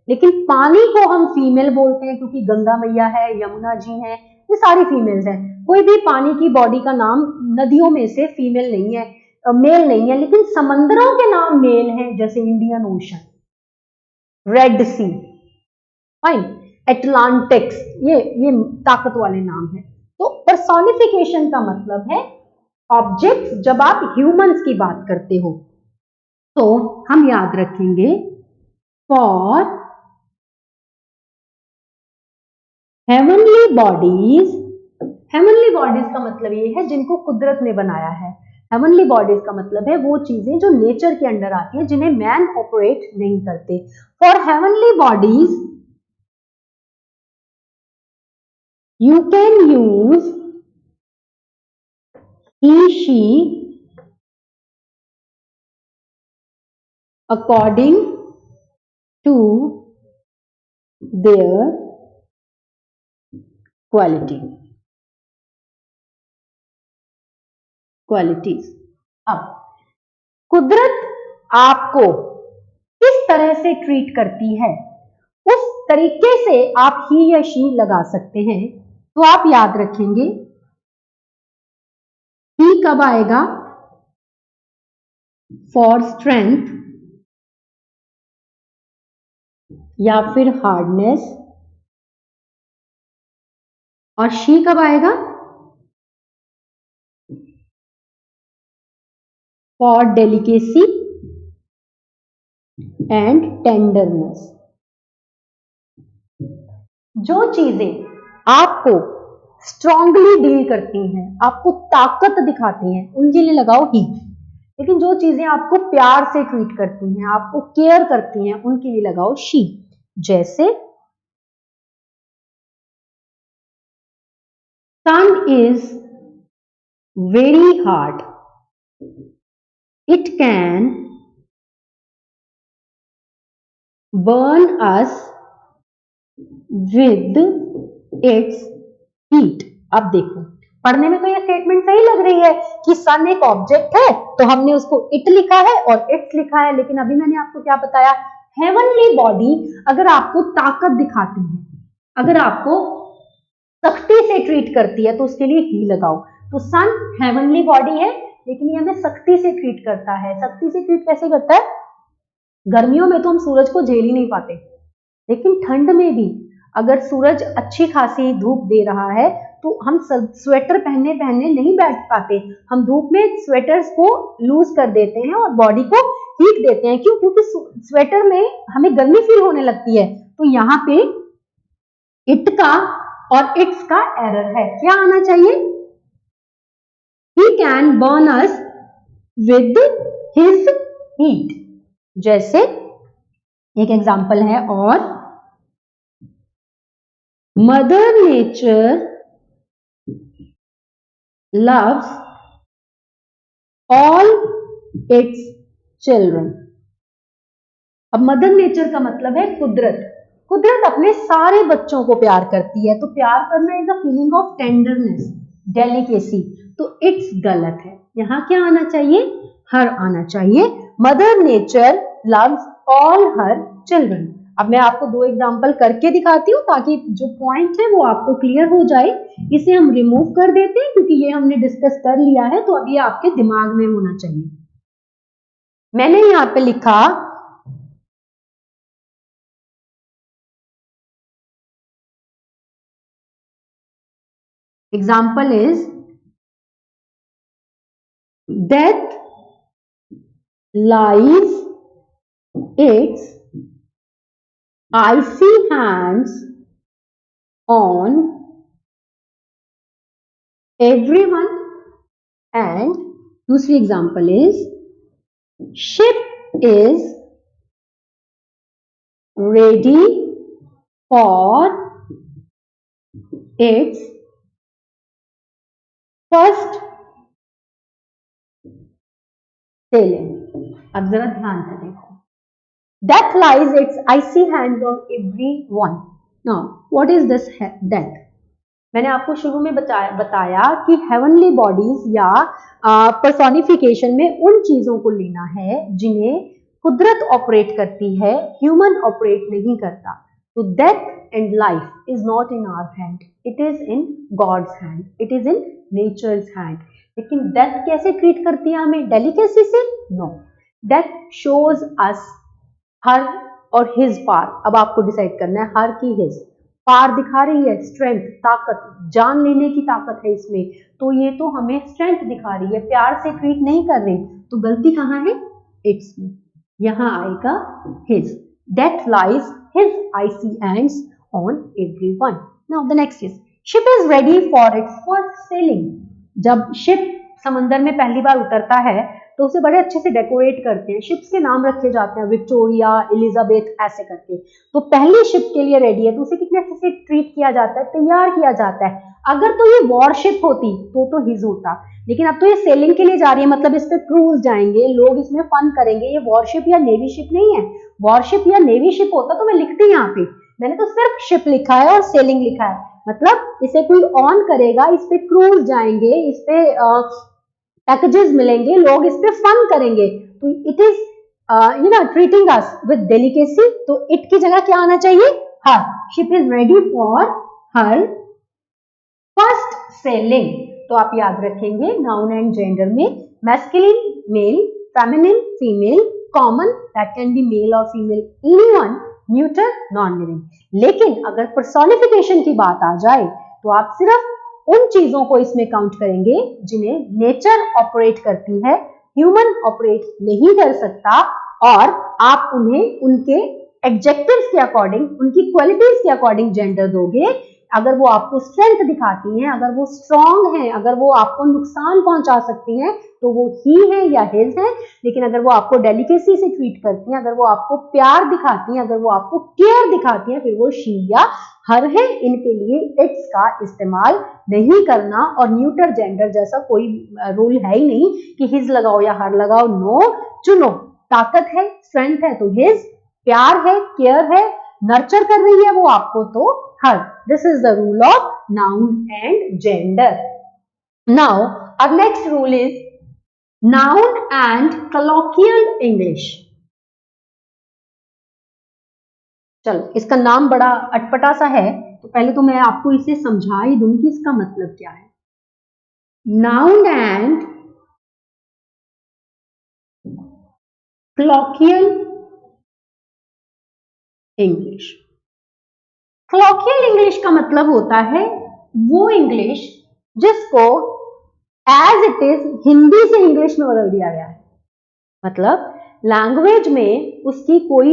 लेकिन पानी को हम फीमेल बोलते हैं क्योंकि गंगा मैया है, यमुना जी हैं, ये सारी फीमेल्स हैं। कोई भी पानी की बॉडी का नाम नदियों में से फीमेल नहीं है, मेल नहीं है, लेकिन समंदरों के नाम मेल हैं, जैसे इंडियन ओशन, रेड सी, फाइन, एटलांटिक्स, ये ताकत वाले नाम हैं। तो पर्सोनिफिकेशन का मतलब है ऑब्जेक्ट्स, जब आप ह्यूमंस की बात करते हो तो हम याद रखेंगे for heavenly bodies. Heavenly bodies का मतलब ये है जिनको कुदरत ने बनाया है। हेवनली बॉडीज का मतलब है वो चीजें जो नेचर के अंडर आती है, जिन्हें मैन ऑपरेट नहीं करते। For heavenly bodies you can use he, she according to their qualities. अब कुदरत आपको किस तरह से ट्रीट करती है, उस तरीके से आप ही या शी लगा सकते हैं। तो आप याद रखेंगे ही कब आएगा, फॉर स्ट्रेंथ या फिर हार्डनेस, और शी कब आएगा, फॉर डेलिकेसी एंड टेंडरनेस। जो चीजें आपको स्ट्रांगली डील करती हैं, आपको ताकत दिखाती हैं, उनके लिए लगाओ ही। लेकिन जो चीजें आपको प्यार से ट्रीट करती हैं, आपको केयर करती हैं, उनके लिए लगाओ शी। जैसे sun is very hard, it can burn us with its heat. अब देखो, पढ़ने में तो ये स्टेटमेंट सही लग रही है कि सन एक ऑब्जेक्ट है, तो हमने उसको इट लिखा है और इट्स लिखा है, लेकिन अभी मैंने आपको क्या बताया, हेवनली बॉडी अगर आपको ताकत दिखाती है, अगर आपको सख्ती से ट्रीट करती है, तो उसके लिए ही लगाओ। तो सन हेवनली बॉडी है, लेकिन ये हमें सख्ती से ट्रीट करता है। सख्ती से ट्रीट कैसे करता है, गर्मियों में तो हम सूरज को झेल ही नहीं पाते, लेकिन ठंड में भी अगर सूरज अच्छी खासी धूप दे रहा है तो हम स्वेटर पहनने नहीं बैठ पाते, हम धूप में स्वेटर्स को लूज कर देते हैं और बॉडी को हीट देते हैं। क्यों? क्योंकि स्वेटर में हमें गर्मी फील होने लगती है। तो यहाँ पे इट का और इट्स का एरर है, क्या आना चाहिए, he can burn us with his heat। जैसे एक एग्जांपल है, और mother nature loves all its children. अब मदर नेचर का मतलब है कुदरत। कुदरत अपने सारे बच्चों को प्यार करती है, तो प्यार करना is a feeling of tenderness, delicacy, तो इट्स गलत है। यहाँ क्या आना चाहिए? हर आना चाहिए। Mother nature loves all her children. अब मैं आपको दो एग्जांपल करके दिखाती हूँ ताकि जो पॉइंट है वो आपको क्लियर हो जाए। इसे हम रिमूव कर देते हैं क्योंकि ये हमने डिस्कस कर लिया है, तो अब ये आपके दिमाग में होना चाहिए। मैंने यहाँ पे लिखा example is death lies its icy hands on everyone, and दूसरी example is ship is ready for its first sailing। अब जरा ध्यान से देखो, death lies its icy hands on everyone। now what is this death? मैंने आपको शुरू में बताया कि हेवनली बॉडीज या पर्सोनिफिकेशन में उन चीजों को लेना है जिन्हें कुदरत ऑपरेट करती है, ह्यूमन ऑपरेट नहीं करता। तो death and life is not in our hand, it is in God's hand, it is in nature's hand. लेकिन डेथ कैसे ट्रीट करती है हमें? डेलिकेसी से? No, death shows us her और हिज पार। अब आपको डिसाइड करना है हर की हिज। पार दिखा रही है स्ट्रेंथ, ताकत, जान लेने की ताकत है इसमें, तो ये तो हमें स्ट्रेंथ दिखा रही है, प्यार से ट्रीट नहीं कर रही। तो गलती कहाँ है? इट्स में। यहां आएगा his. Death lays his icy hands on everyone. Now the next is ship is ready for its first sailing. जब शिप समंदर में पहली बार उतरता है तो उसे बड़े अच्छे से डेकोरेट करते हैं, शिप्स के नाम रखे जाते हैं, विक्टोरिया, एलिजाबेथ, ऐसे करके। तो पहली शिप के लिए रेडी है तो उसे कितने अच्छे से ट्रीट किया जाता है, तैयार किया जाता है। अगर तो ये वॉरशिप होती तो हिज होता, लेकिन अब तो ये सेलिंग के लिए जा रही है, मतलब इस पे क्रूज जाएंगे लोग, इसमें फन करेंगे। ये वॉरशिप या नेवी शिप नहीं है। वॉरशिप या नेवी शिप होता तो मैं लिखती यहाँ पे, मैंने तो सिर्फ शिप लिखा है और सेलिंग लिखा है। मतलब इसे कोई ऑन करेगा, इस पे क्रूज जाएंगे, इस पे पैकेजेस मिलेंगे, लोग इस पे फन करेंगे। तो it is treating us with delicacy, तो इट की जगह क्या आना चाहिए? Her. Ship is ready for her first sailing. तो आप याद रखेंगे नाउन एंड जेंडर में masculine male, feminine female, common that can be male और female, anyone, neutral non living. लेकिन अगर पर्सोनिफिकेशन की बात आ जाए तो आप सिर्फ उन चीजों को इसमें काउंट करेंगे जिन्हें नेचर ऑपरेट करती है, ह्यूमन ऑपरेट नहीं कर सकता, और आप उन्हें उनके एडजेक्टिव्स के अकॉर्डिंग, उनकी क्वालिटीज के अकॉर्डिंग जेंडर दोगे। अगर वो आपको स्ट्रेंथ दिखाती हैं, अगर वो स्ट्रांग हैं, अगर वो आपको नुकसान पहुंचा सकती हैं तो वो ही है या हिज है। लेकिन अगर वो आपको डेलिकेसी से ट्रीट करती हैं, अगर वो आपको प्यार दिखाती हैं, अगर वो आपको केयर दिखाती हैं, फिर वो शी या हर है। इनके लिए इट्स का इस्तेमाल नहीं करना, और न्यूट्रल जेंडर जैसा कोई रूल है ही नहीं कि हिज लगाओ या हर लगाओ। नो, चुनो। ताकत है, स्ट्रेंथ है तो हिज, प्यार है, केयर है, नर्चर कर रही है वो आपको तो her. This is the rule of noun and gender. Now our next rule is noun and colloquial English। चलो, इसका नाम बड़ा अटपटा सा है, तो पहले तो मैं आपको इसे समझा ही दूं कि इसका मतलब क्या है। Noun and colloquial English। colloquial English का मतलब होता है वो इंग्लिश जिसको एज इट इज हिंदी से इंग्लिश में बदल दिया गया है। मतलब लैंग्वेज में उसकी कोई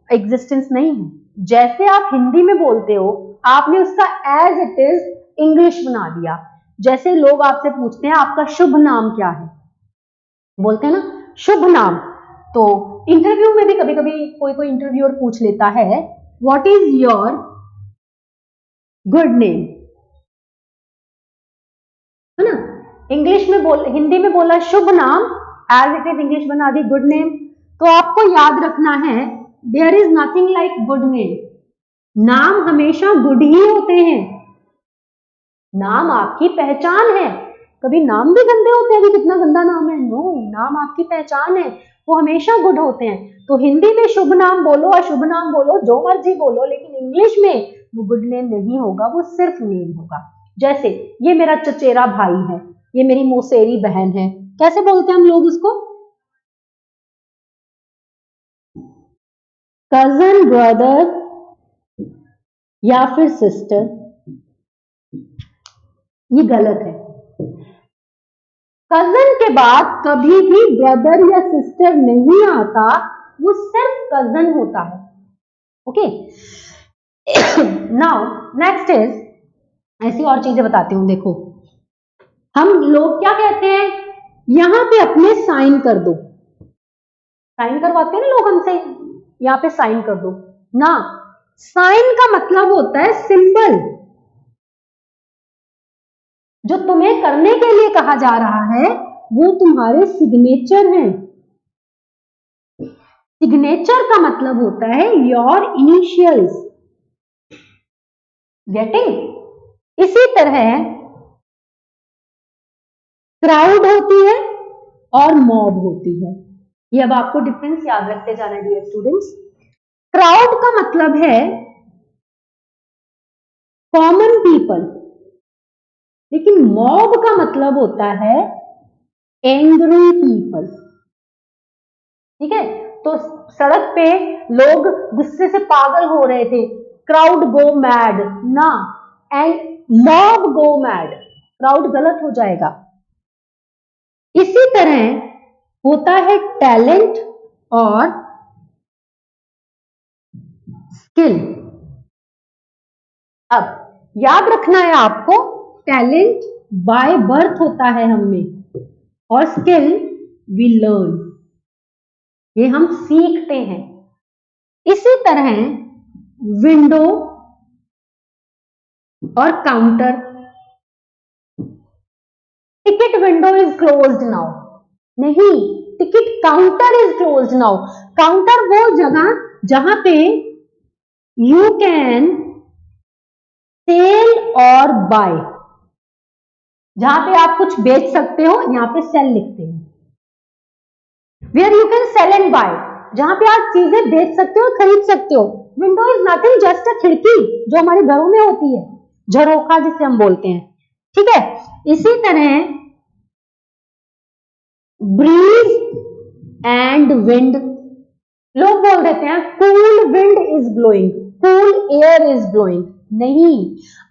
एग्जिस्टेंस नहीं है। जैसे आप हिंदी में बोलते हो, आपने उसका एज इट इज इंग्लिश बना दिया। जैसे लोग आपसे पूछते हैं आपका शुभ नाम क्या है, बोलते हैं ना शुभ नाम। तो इंटरव्यू में भी कभी कभी कोई इंटरव्यूअर पूछ लेता है what is your good name, है ना। इंग्लिश में हिंदी में बोला शुभ नाम, एज इट इज इंग्लिश बना दी गुड नेम। तो आपको याद रखना है there is nothing like good name, नाम हमेशा गुड ही होते हैं, नाम आपकी पहचान है, कभी नाम भी गंदे होते हैं, अभी कितना गंदा नाम है, नो, नाम आपकी पहचान है, वो हमेशा गुड होते हैं। तो हिंदी में शुभ नाम बोलो, अशुभ नाम बोलो, जो मर्जी बोलो, लेकिन इंग्लिश में वो गुड नेम नहीं होगा, वो सिर्फ नेम होगा। जैसे ये मेरा चचेरा भाई है, ये मेरी मौसेरी बहन है, कैसे बोलते हैं हम लोग उसको? कजन, ब्रदर या फिर सिस्टर, ये गलत है। कजन के बाद कभी भी ब्रदर या सिस्टर नहीं आता, वो सिर्फ कजन होता है। ओके, नाउ नेक्स्ट इज, ऐसी और चीजें बताती हूँ। देखो, हम लोग क्या कहते हैं, यहां पे अपने साइन कर दो, साइन करवाते हैं ना लोग हमसे, यहाँ पे साइन कर दो ना। साइन का मतलब होता है सिंबल, जो तुम्हें करने के लिए कहा जा रहा है वो तुम्हारे सिग्नेचर हैं। सिग्नेचर का मतलब होता है योर इनिशियल्स, गेटिंग। इसी तरह क्राउड होती है और मॉब होती है, ये अब आपको डिफरेंस याद रखते जाना है डियर स्टूडेंट्स। क्राउड का मतलब है कॉमन पीपल, लेकिन मॉब का मतलब होता है एंग्री पीपल। ठीक है, तो सड़क पे लोग गुस्से से पागल हो रहे थे, क्राउड गो मैड ना, and mob go mad, crowd गलत हो जाएगा। इसी तरह होता है टैलेंट और स्किल। अब याद रखना है आपको, टैलेंट बाय बर्थ होता है हम में, और स्किल वी लर्न, ये हम सीखते हैं। इसी तरह विंडो और counter, ticket window is closed now, नहीं, ticket counter is closed now. Counter वो जगह जहां पे यू कैन सेल और बाय, जहां पे आप कुछ बेच सकते हो, यहां पे सेल लिखते हैं। Where you can sell and buy, जहां पे आप चीजें बेच सकते हो, खरीद सकते हो। Window is nothing just a खिड़की, जो हमारे घरों में होती है, झरोखा जिसे हम बोलते हैं। ठीक है, इसी तरह ब्रीज एंड विंड, लोग बोल देते हैं cool wind is blowing, cool air is blowing, नहीं,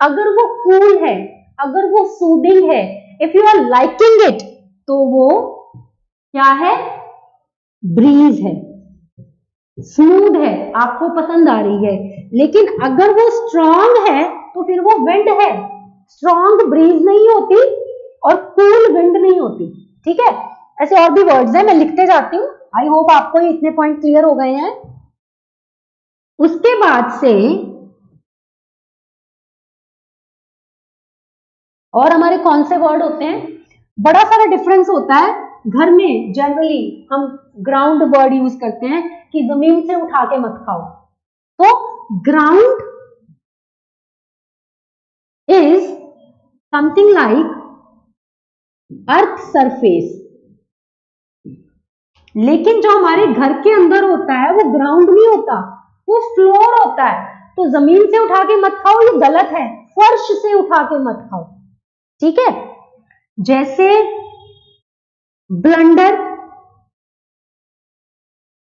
अगर वो कूल है, अगर वो सूदिंग है, if you are liking it, तो वो क्या है, ब्रीज है, स्मूथ है, आपको पसंद आ रही है। लेकिन अगर वो स्ट्रांग है तो फिर वो विंड है, स्ट्रांग ब्रीज नहीं होती और कूल विंड नहीं होती। ठीक है, ऐसे और भी वर्ड्स हैं, मैं लिखते जाती हूँ, आई होप आपको इतने पॉइंट क्लियर हो गए हैं। उसके बाद से और हमारे कौन से वर्ड होते हैं, बड़ा सारा डिफरेंस होता है। घर में जनरली हम ग्राउंड वर्ड यूज करते हैं कि जमीन से उठा के मत खाओ, तो ground is something like earth surface, लेकिन जो हमारे घर के अंदर होता है वो ग्राउंड नहीं होता, वो फ्लोर होता है। तो जमीन से उठा के मत खाओ, ये गलत है, फर्श से उठा के मत खाओ। ठीक है, जैसे ब्लंडर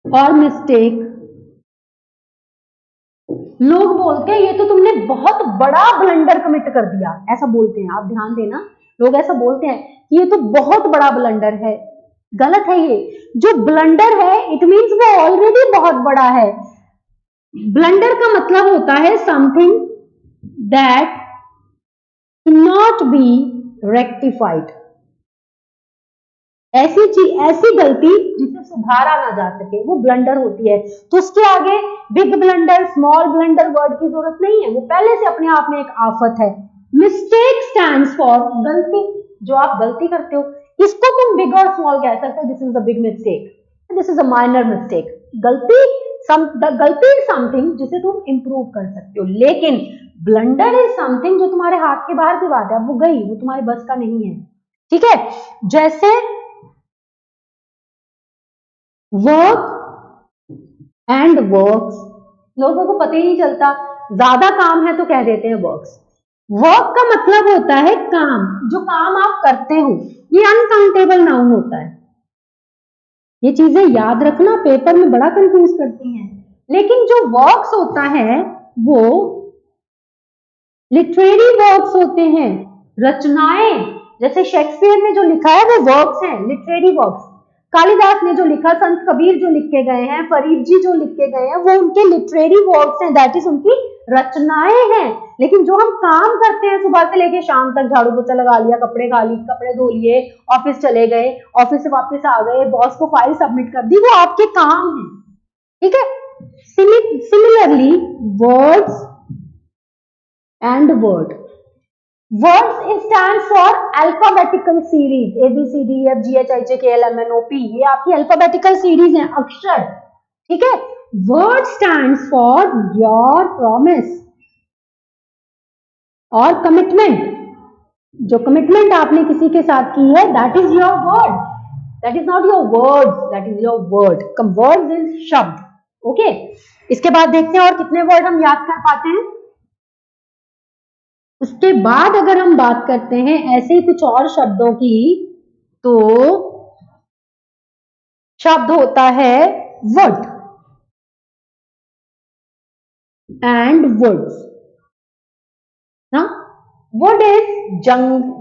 और मिस्टेक, लोग बोलते हैं ये तो तुमने बहुत बड़ा ब्लंडर कमिट कर दिया, ऐसा बोलते हैं, आप ध्यान देना, लोग ऐसा बोलते हैं कि ये तो बहुत बड़ा ब्लंडर है, गलत है। ये जो ब्लंडर है इट मीन्स वो ऑलरेडी बहुत बड़ा है। ब्लंडर का मतलब होता है something that not be rectified, ऐसी चीज, ऐसी गलती जिसे सुधारा ना जा सके, वो ब्लंडर होती है। तो उसके आगे big blunder, small blunder word की जरूरत नहीं है, वो पहले से अपने आप में एक आफत है। मिस्टेक स्टैंड्स फॉर गलती, जो आप गलती करते हो, इसको तुम बिग और स्मॉल कह सकते हो, this is a big mistake, this is a minor mistake. गलती इज समथिंग जिसे तुम इंप्रूव कर सकते हो, लेकिन ब्लंडर इज समथिंग जो तुम्हारे हाथ के बाहर की बात है, वो गई, वो तुम्हारे बस का नहीं है। ठीक है, जैसे वर्क एंड वर्क्स, लोगों को पता ही नहीं चलता, ज्यादा काम है तो कह देते हैं वर्क्स। वर्क का मतलब होता है काम, जो काम आप करते हो, ये अनकाउंटेबल नाउन होता है। ये चीजें याद रखना, पेपर में बड़ा कंफ्यूज करती हैं। लेकिन जो वर्क्स होता है वो लिटरेरी वर्क्स होते हैं, रचनाएं। जैसे शेक्सपियर ने जो लिखा है वो वर्क्स हैं, लिटरेरी वर्क्स। कालिदास ने जो लिखा, संत कबीर जो लिख के गए हैं, फरीद जी जो लिख के गए हैं, वो उनके लिटरेरी वर्क्स हैं, दैट इज उनकी रचनाएं हैं। लेकिन जो हम काम करते हैं सुबह से लेके शाम तक, झाड़ू पोछा लगा लिया, कपड़े धो लिए, ऑफिस चले गए, ऑफिस से वापस आ गए, बॉस को फाइल सबमिट कर दी, वो आपके काम है। ठीक है, similarly words and word, words stand for alphabetical series, a b c d f g h i j k l m n o p, ये आपकी अल्फाबेटिकल सीरीज है, अक्षर। ठीक है, word stands for your promise और commitment, जो commitment आपने किसी के साथ की है, that is your word, that is not your words, that is your word. Words is शब्द। ओके, इसके बाद देखते हैं और कितने वर्ड हम याद कर पाते हैं। उसके बाद अगर हम बात करते हैं ऐसे ही कुछ और शब्दों की, तो शब्द होता है वुड एंड वुड्स ना। वुड इज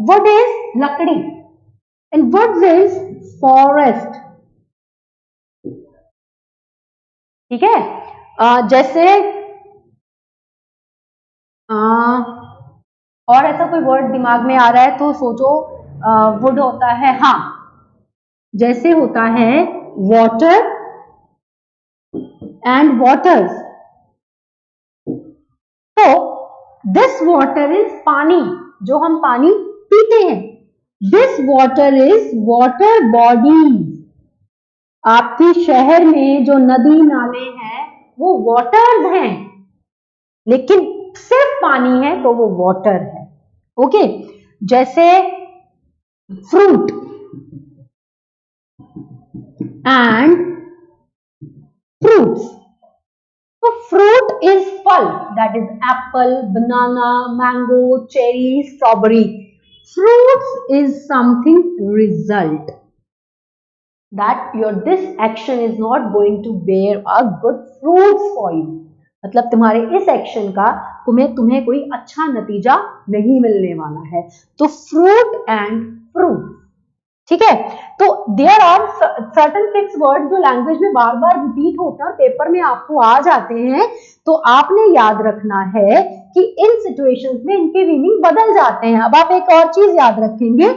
वुड इज लकड़ी एंड वुड्स इज फॉरेस्ट। ठीक है, जैसे और ऐसा कोई वर्ड दिमाग में आ रहा है तो सोचो। वुड होता है, हाँ, जैसे होता है वाटर एंड वाटर्स, तो दिस वाटर इज पानी, जो हम पानी पीते हैं। This water is water bodies, आपके शहर में जो नदी नाले हैं वो वाटर्स हैं, लेकिन सिर्फ पानी है तो वो वाटर है। ओके, जैसे फ्रूट एंड फ्रूट्स, तो फ्रूट इज फल, that is Apple, banana, mango, cherry, strawberry. Fruits is something result, that this action is not going to bear a good fruits for you, मतलब तुम्हारे इस action का तुम्हें कोई अच्छा नतीजा नहीं मिलने वाला है। तो फ्रूट एंड फ्रूट। ठीक है, तो there are certain fix word जो लैंग्वेज में बार बार रिपीट होते हैं और पेपर में आपको आ जाते हैं, तो आपने याद रखना है कि इन सिचुएशंस में इनके मीनिंग बदल जाते हैं। अब आप एक और चीज याद रखेंगे,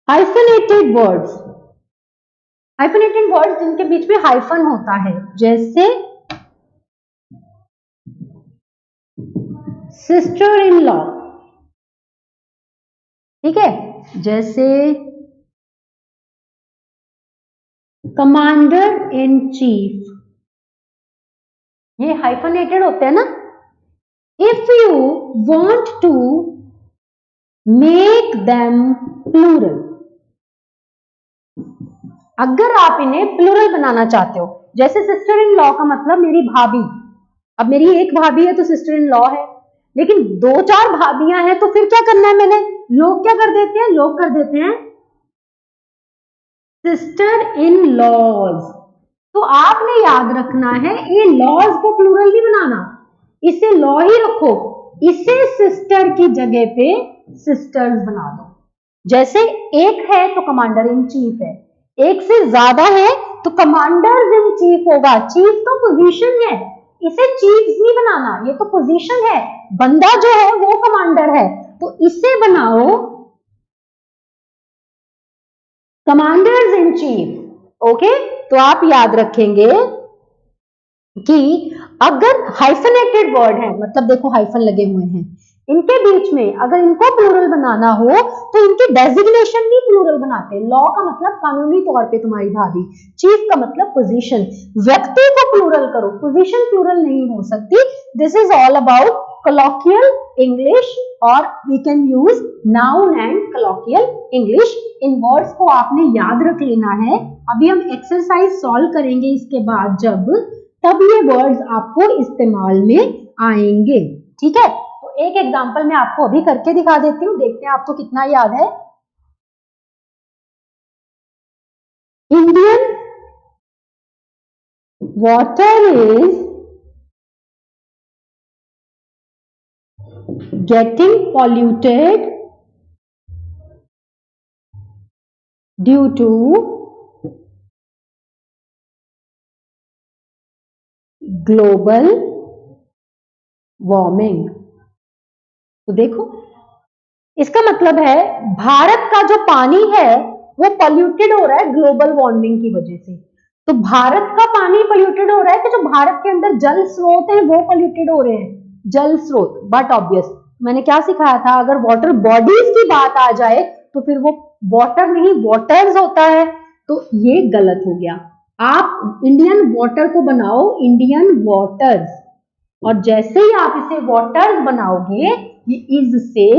हाइफेनेटेड वर्ड्स, हाइफेनेटेड वर्ड्स जिनके बीच में हाइफन होता है, जैसे सिस्टर इन लॉ। ठीक है, जैसे कमांडर इन चीफ, ये हाइफेनेटेड होते हैं ना। If you want to make them plural, अगर आप इन्हें प्लूरल बनाना चाहते हो, जैसे सिस्टर इन लॉ का मतलब मेरी भाभी, अब मेरी एक भाभी है तो सिस्टर इन लॉ है, लेकिन दो चार भाभियां हैं तो फिर क्या करना है मैंने, लोग क्या कर देते हैं, लोग कर देते हैं सिस्टर इन लॉज। तो आपने याद रखना है ये लॉज को प्लूरल नहीं बनाना, इसे लॉ ही रखो, इसे सिस्टर की जगह पे सिस्टर्स बना दो। जैसे एक है तो कमांडर इन चीफ है, एक से ज्यादा है तो कमांडर इन चीफ होगा। चीफ तो पोजीशन है, इसे चीफ नहीं बनाना, ये तो पोजीशन है, बंदा जो है वो कमांडर है, तो इसे बनाओ कमांडर्स इन चीफ। ओके, तो आप याद रखेंगे कि अगर हाइफेनेटेड वर्ड है, मतलब देखो हाइफन लगे हुए हैं, इनके बीच में अगर इनको प्लूरल बनाना हो तो इनके डेजिग्नेशन नहीं प्लूरल बनाते। लॉ का मतलब कानूनी तौर पे तुम्हारी भाभी, चीफ का मतलब पोजीशन, व्यक्ति को प्लूरल करो, पोजीशन प्लूरल नहीं हो सकती। This is all about colloquial English और we can use noun and colloquial English। In words को आपने याद रख लेना है। अभी हम एक्सरसाइज सॉल्व करेंगे इसके बाद तब ये वर्ड्स आपको इस्तेमाल में आएंगे, ठीक है। तो एक एग्जांपल मैं आपको अभी करके दिखा देती हूँ, देखते हैं आपको कितना याद है। Indian water is getting polluted due to global warming। तो देखो इसका मतलब है भारत का जो पानी है वो पॉल्यूटेड हो रहा है ग्लोबल वार्मिंग की वजह से। तो भारत का पानी पॉल्यूटेड हो रहा है कि जो भारत के अंदर जल स्रोत है वो पॉल्यूटेड हो रहे हैं, जल स्रोत। बट ऑब्वियस मैंने क्या सिखाया था, अगर वाटर बॉडीज की बात आ जाए तो फिर वो वाटर नहीं वाटर्स होता है, तो ये गलत हो गया। आप इंडियन वाटर को बनाओ इंडियन वाटर्स, और जैसे ही आप इसे वाटर्स बनाओगे ये इज से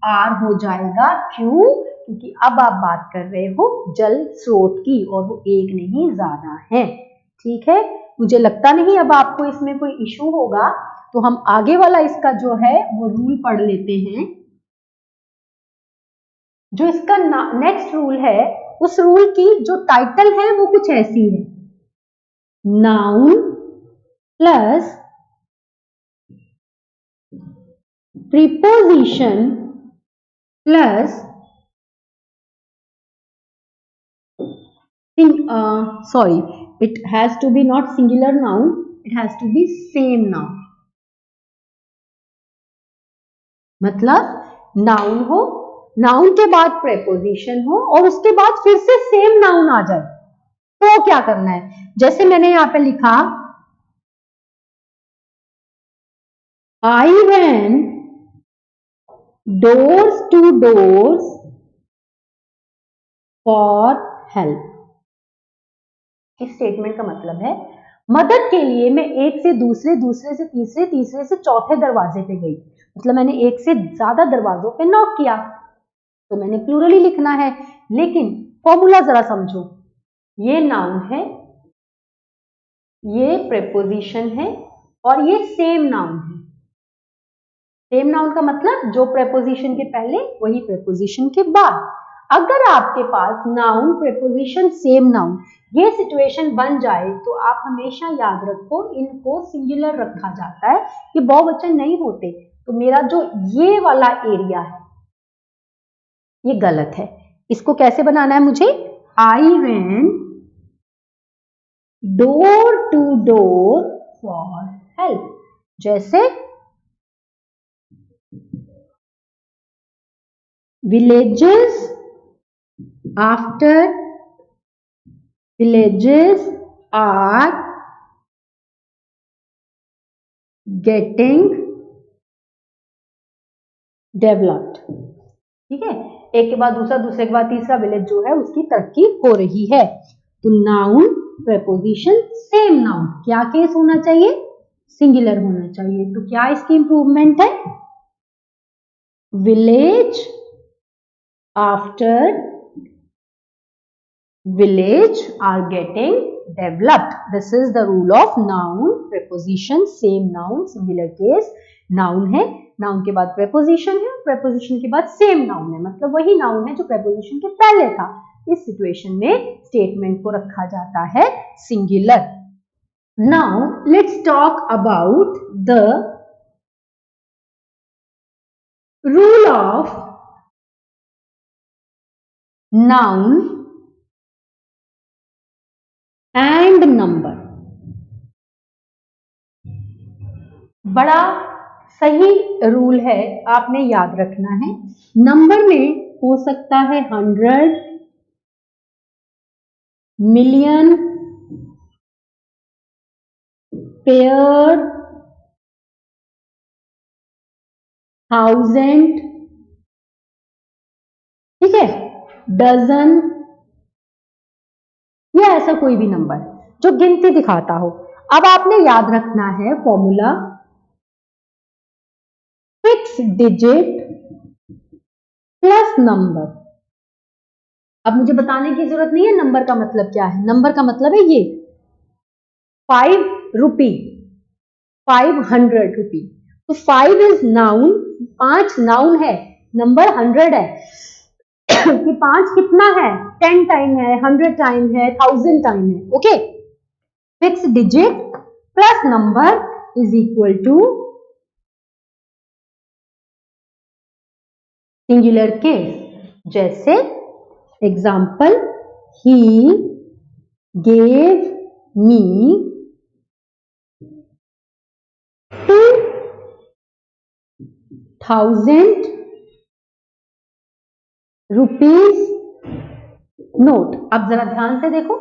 आर हो जाएगा। क्यों? क्योंकि अब आप बात कर रहे हो जल स्रोत की और वो एक नहीं ज्यादा है, ठीक है। मुझे लगता नहीं अब आपको इसमें कोई इशू होगा, तो हम आगे वाला इसका जो है वो रूल पढ़ लेते हैं। जो इसका नेक्स्ट रूल है उस रूल की जो टाइटल है वो कुछ ऐसी है, noun plus preposition plus sorry, it has to be not singular noun, it has to be same noun। मतलब नाउन हो, नाउन के बाद प्रेपोजिशन हो और उसके बाद फिर से सेम नाउन आ जाए। तो क्या करना है, जैसे मैंने यहां पे लिखा आई ran doors to doors for help। इस स्टेटमेंट का मतलब है मदद के लिए मैं एक से दूसरे, दूसरे से तीसरे, तीसरे से चौथे दरवाजे पे गई। मतलब मैंने एक से ज्यादा दरवाजों पे नॉक किया, तो मैंने प्लूरल ही लिखना है। लेकिन फॉर्मूला जरा समझो, ये नाउन है, ये प्रेपोजिशन है और ये सेम नाउन है। सेम नाउन का मतलब जो प्रेपोजिशन के पहले वही प्रेपोजिशन के बाद। अगर आपके पास नाउन प्रेपोजिशन सेम नाउन ये सिचुएशन बन जाए तो आप हमेशा याद रखो इनको सिंगुलर रखा जाता है, ये बहुवचन नहीं होते। तो मेरा जो ये वाला एरिया है ये गलत है। इसको कैसे बनाना है मुझे, I ran door to door for help. जैसे villages after villages are getting developed। ठीक है, एक के बाद दूसरा, दूसरे के बाद तीसरा विलेज जो है उसकी तरक्की हो रही है। तो नाउन प्रेपोजिशन सेम नाउन क्या केस होना चाहिए, सिंगुलर होना चाहिए। तो क्या इसकी इंप्रूवमेंट है, village after village are getting developed। This is the rule of noun preposition same noun singular case। noun है, noun के बाद preposition है, preposition के बाद same noun है, मतलब वही noun है जो preposition के पहले था। इस situation में statement को रखा जाता है singular। Now let's talk about the rule of noun and number. बड़ा सही रूल है, आपने याद रखना है। नंबर में हो सकता है 100, मिलियन, पेयर, थाउजेंड, ठीक है, डजन, या ऐसा कोई भी नंबर जो गिनती दिखाता हो। अब आपने याद रखना है formula, fix digit plus number. अब मुझे बताने की जरूरत नहीं है नंबर का मतलब क्या है, नंबर का मतलब है ये 5 रुपी, 500 रुपी। तो 5 इज नाउन, 5 नाउन है, नंबर 100 है कि 5 कितना है, 10 टाइम है, 100 टाइम है, 1000 टाइम है। Okay, fix digit plus number is equal to singular case. जैसे example, he gave me 2000 rupees note. अब जरा ध्यान से देखो,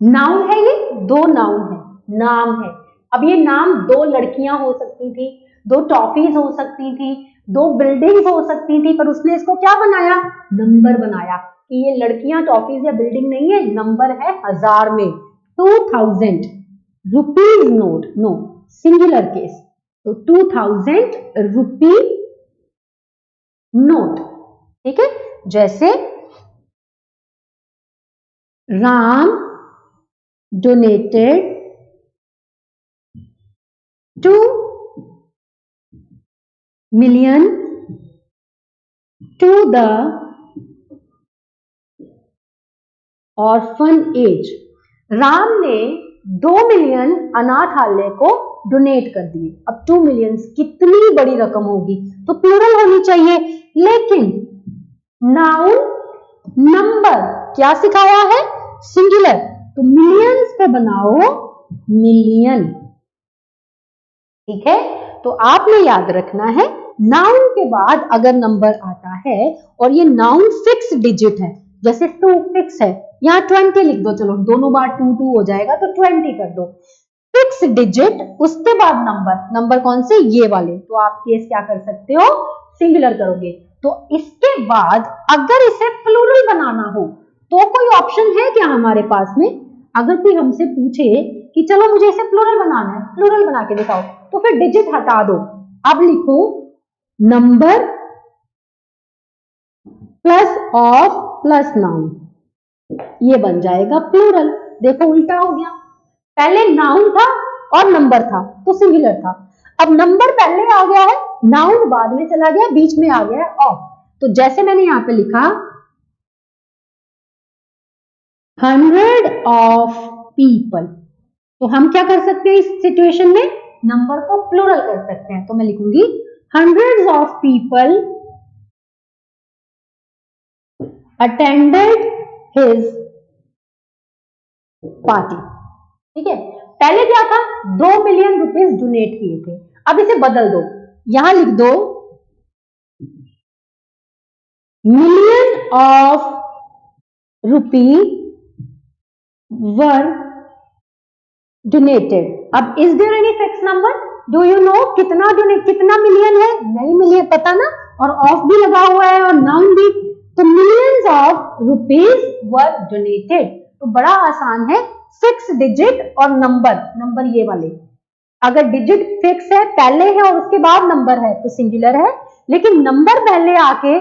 नाउन है, ये दो नाउन है, नाम है। अब ये नाम दो लड़कियां हो सकती थी, दो टॉफीज हो सकती थी, दो बिल्डिंग्स हो सकती थी, पर उसने इसको क्या बनाया, नंबर बनाया कि ये लड़कियां टॉफीज या बिल्डिंग नहीं है, नंबर है 1000 में। 2000 rupees note, no singular case, तो 2000 रुपी नोट। ठीक है, जैसे Ram donated 2 million to the orphanage। Ram ने 2 मिलियन अनाथालय को डोनेट कर दिए। अब 2 मिलियन कितनी बड़ी रकम होगी, तो प्लूरल होनी चाहिए, लेकिन नाउन नंबर क्या सिखाया है, सिंगुलर, तो मिलियंस पे बनाओ मिलियन। ठीक है, तो आपने याद रखना है नाउन के बाद अगर नंबर आता है और ये नाउन फिक्स डिजिट है, जैसे 2 फिक्स है, यहाँ 20 लिख दो, चलो दोनों बार 2 2 हो जाएगा तो 20 कर दो, फिक्स डिजिट उसके बाद नंबर, नंबर कौन से, ये वाले, तो आप केस क्या कर सकते हो, सिंगुलर करोगे। तो इसके बाद अगर इसे प्लूरल बनाना हो तो कोई ऑप्शन है क्या हमारे पास में, अगर कोई हमसे पूछे कि चलो मुझे इसे प्लूरल बनाना है, प्लूरल बना के दिखाओ, तो फिर डिजिट हटा दो, अब लिखो number plus of plus noun, ये बन जाएगा प्लूरल। देखो उल्टा हो गया, पहले नाउन था और नंबर था तो सिंगुलर था, अब नंबर पहले आ गया है, नाउन बाद में चला गया, बीच में आ गया है ऑफ। तो जैसे मैंने यहां पे लिखा 100 ऑफ पीपल, तो हम क्या कर सकते हैं इस सिचुएशन में, नंबर को प्लूरल कर सकते हैं, तो मैं लिखूंगी hundreds of people attended his party. ठीक है, पहले क्या था, 2 मिलियन रुपीस डोनेट किए थे, अब इसे बदल दो, यहां लिख दो million of rupee were donated. अब is there any fix number, do you know कितना डोनेट, कितना मिलियन है, नहीं मिलियन पता ना, और ऑफ भी लगा हुआ है और नाउन भी, तो millions of rupees were donated. तो बड़ा आसान है, फिक्स डिजिट और नंबर, नंबर ये वाले, अगर डिजिट फिक्स है पहले है और उसके बाद नंबर है तो सिंगुलर है, लेकिन नंबर पहले आके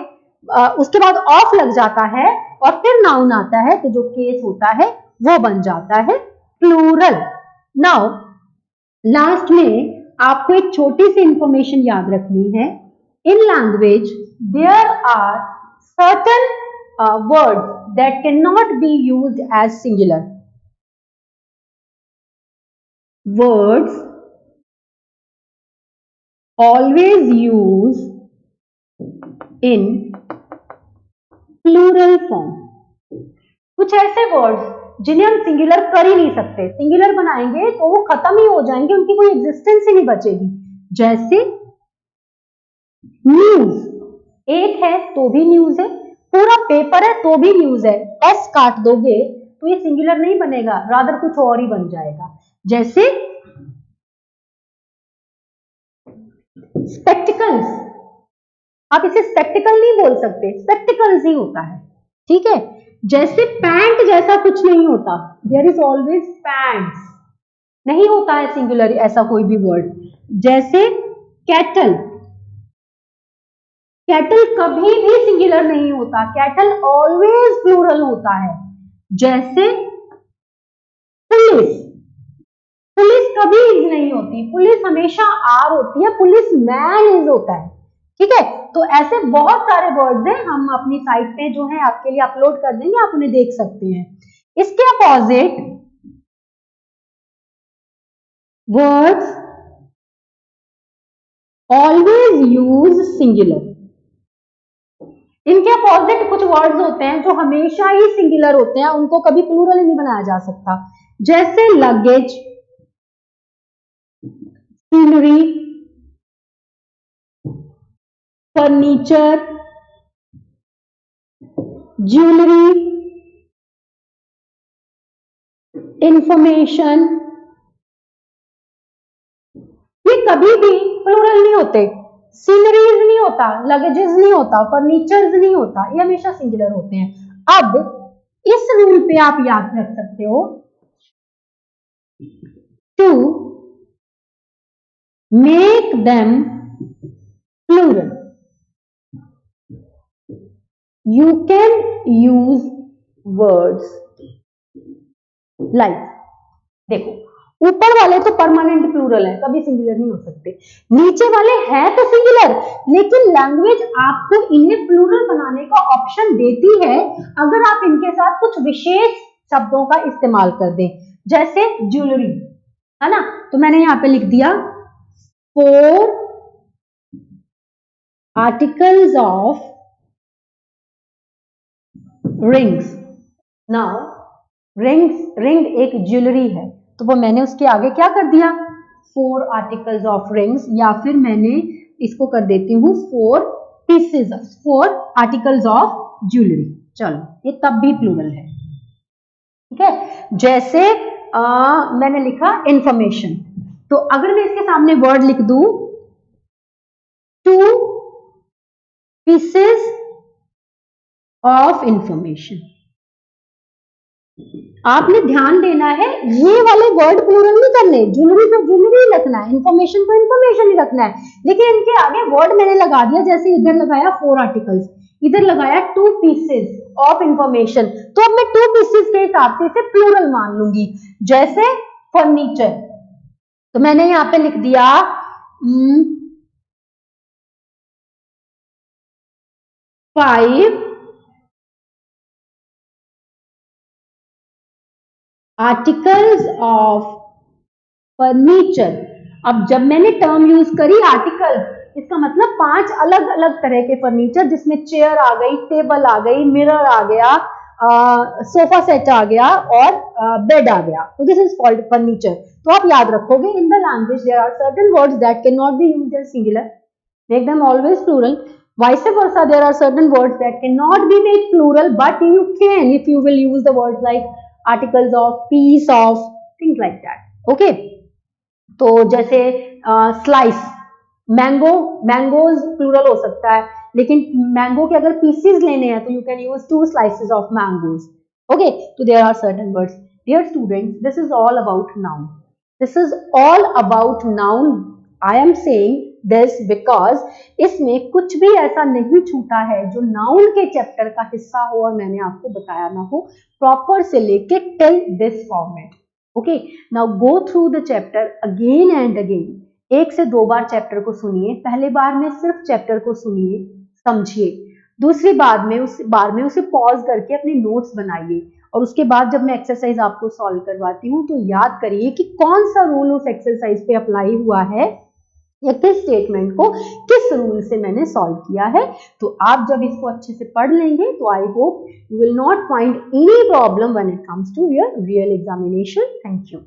उसके बाद ऑफ लग जाता है और फिर नाउन आता है तो जो केस होता है वो बन जाता है प्लूरल। नाउ लास्ट में आपको एक छोटी सी इंफॉर्मेशन याद रखनी है, in language there are certain words that can not be used as singular, words always use in plural form। कुछ ऐसे वर्ड्स जिन्हें हम सिंगुलर कर ही नहीं सकते, सिंगुलर बनाएंगे तो वो खत्म ही हो जाएंगे, उनकी कोई एग्जिस्टेंस ही नहीं बचेगी। जैसे न्यूज, एक है तो भी न्यूज है, पूरा पेपर है तो भी न्यूज है, एस काट दोगे तो ये सिंगुलर नहीं बनेगा, रादर कुछ और ही बन जाएगा। जैसे स्पेक्टिकल्स, आप इसे स्पेक्टिकल नहीं बोल सकते, स्पेक्टिकल्स ही होता है, ठीक है। जैसे पैंट जैसा कुछ नहीं होता, देयर इज ऑलवेज पैंट्स, नहीं होता है सिंगुलर ऐसा कोई भी वर्ड। जैसे कैटल, कैटल कभी भी सिंगुलर नहीं होता, कैटल ऑलवेज प्लूरल होता है। जैसे पुलिस, पुलिस कभी इज नहीं होती, पुलिस हमेशा आर होती है, पुलिस मैन इज होता है, ठीक है। तो ऐसे बहुत सारे वर्ड्स हैं, हम अपनी साइट पे जो है आपके लिए अपलोड कर देंगे, आप उन्हें देख सकते हैं। इसके opposite words always use singular, इनके अपोजिट कुछ वर्ड्स होते हैं जो हमेशा ही सिंगुलर होते हैं, उनको कभी प्लूरल नहीं बनाया जा सकता। जैसे luggage, scenery, furniture, jewellery, information, ये कभी भी प्लूरल नहीं होते। सीनरीज नहीं होता, लगेजेस नहीं होता, फर्नीचर्स नहीं होता, ये हमेशा सिंगुलर होते हैं। अब इस रूल पे आप याद रख सकते हो, to make them plural you can use words like, देखो ऊपर वाले तो परमानेंट प्लूरल है, कभी सिंगुलर नहीं हो सकते, नीचे वाले हैं तो सिंगुलर, लेकिन लैंग्वेज आपको इन्हें प्लूरल बनाने का ऑप्शन देती है अगर आप इनके साथ कुछ विशेष शब्दों का इस्तेमाल कर दें। जैसे ज्वेलरी है ना, तो मैंने यहां पे लिख दिया 4 articles of rings. Now rings, ring एक ज्वेलरी है, तो वो मैंने उसके आगे क्या कर दिया 4 आर्टिकल्स ऑफ रिंग्स, या फिर मैंने इसको कर देती हूँ 4 पीसेस, 4 आर्टिकल्स ऑफ ज्वेलरी। चलो ये तब भी प्लूरल है, ठीक है। जैसे मैंने लिखा इंफॉर्मेशन, तो अगर मैं इसके सामने वर्ड लिख दूं 2 पीसेस ऑफ इंफॉर्मेशन, आपने ध्यान देना है ये वाले वर्ड प्लूरल नहीं करने, ज्वेलरी को ज्वेलरी रखना है, इंफॉर्मेशन को इंफॉर्मेशन ही रखना है, लेकिन इनके आगे वर्ड मैंने लगा दिया, जैसे इधर लगाया 4 आर्टिकल्स, इधर लगाया 2 पीसेस ऑफ इंफॉर्मेशन, तो अब मैं 2 पीसेस के हिसाब से इसे प्लूरल मान लूंगी। जैसे फर्नीचर, तो मैंने यहां पे लिख दिया 5 आर्टिकल्स ऑफ फर्नीचर। अब जब मैंने टर्म यूज करी आर्टिकल, इसका मतलब 5 अलग अलग तरह के फर्नीचर, जिसमें चेयर आ गई, टेबल आ गई, मिरर आ गया, सोफा सेट आ गया और बेड आ गया, तो दिस इज कॉल्ड फर्नीचर। तो आप याद रखोगे in the language there are certain words that can not be used as singular, make them always plural, vice versa there are certain words that cannot be made plural, but you can if you will use the words like articles of, piece of, things like that, okay। तो जैसे slice, mango, mangoes plural हो सकता है, लेकिन mango के अगर pieces लेने हैं तो you can use 2 slices of mangoes, okay. तो there are certain words. Dear students, this is all about noun, this is all about noun, I am saying this because इसमें कुछ भी ऐसा नहीं छूटा है जो नाउन के चैप्टर का हिस्सा हो और मैंने आपको बताया ना हो, प्रॉपर से लेके till this format, okay. Now go through the chapter again and again, 1 से 2 बार चैप्टर को सुनिए, पहले बार में सिर्फ चैप्टर को सुनिए समझिए, दूसरी बार में उसे पॉज करके अपने नोट्स बनाइए, और उसके बाद जब मैं एक्सरसाइज आपको सॉल्व करवाती हूँ तो याद करिए कि कौन सा रूल उस एक्सरसाइज पे अप्लाई हुआ है या किस स्टेटमेंट को किस रूल से मैंने सॉल्व किया है। तो आप जब इसको अच्छे से पढ़ लेंगे तो I hope you will not find any problem when it comes to your real examination. Thank you.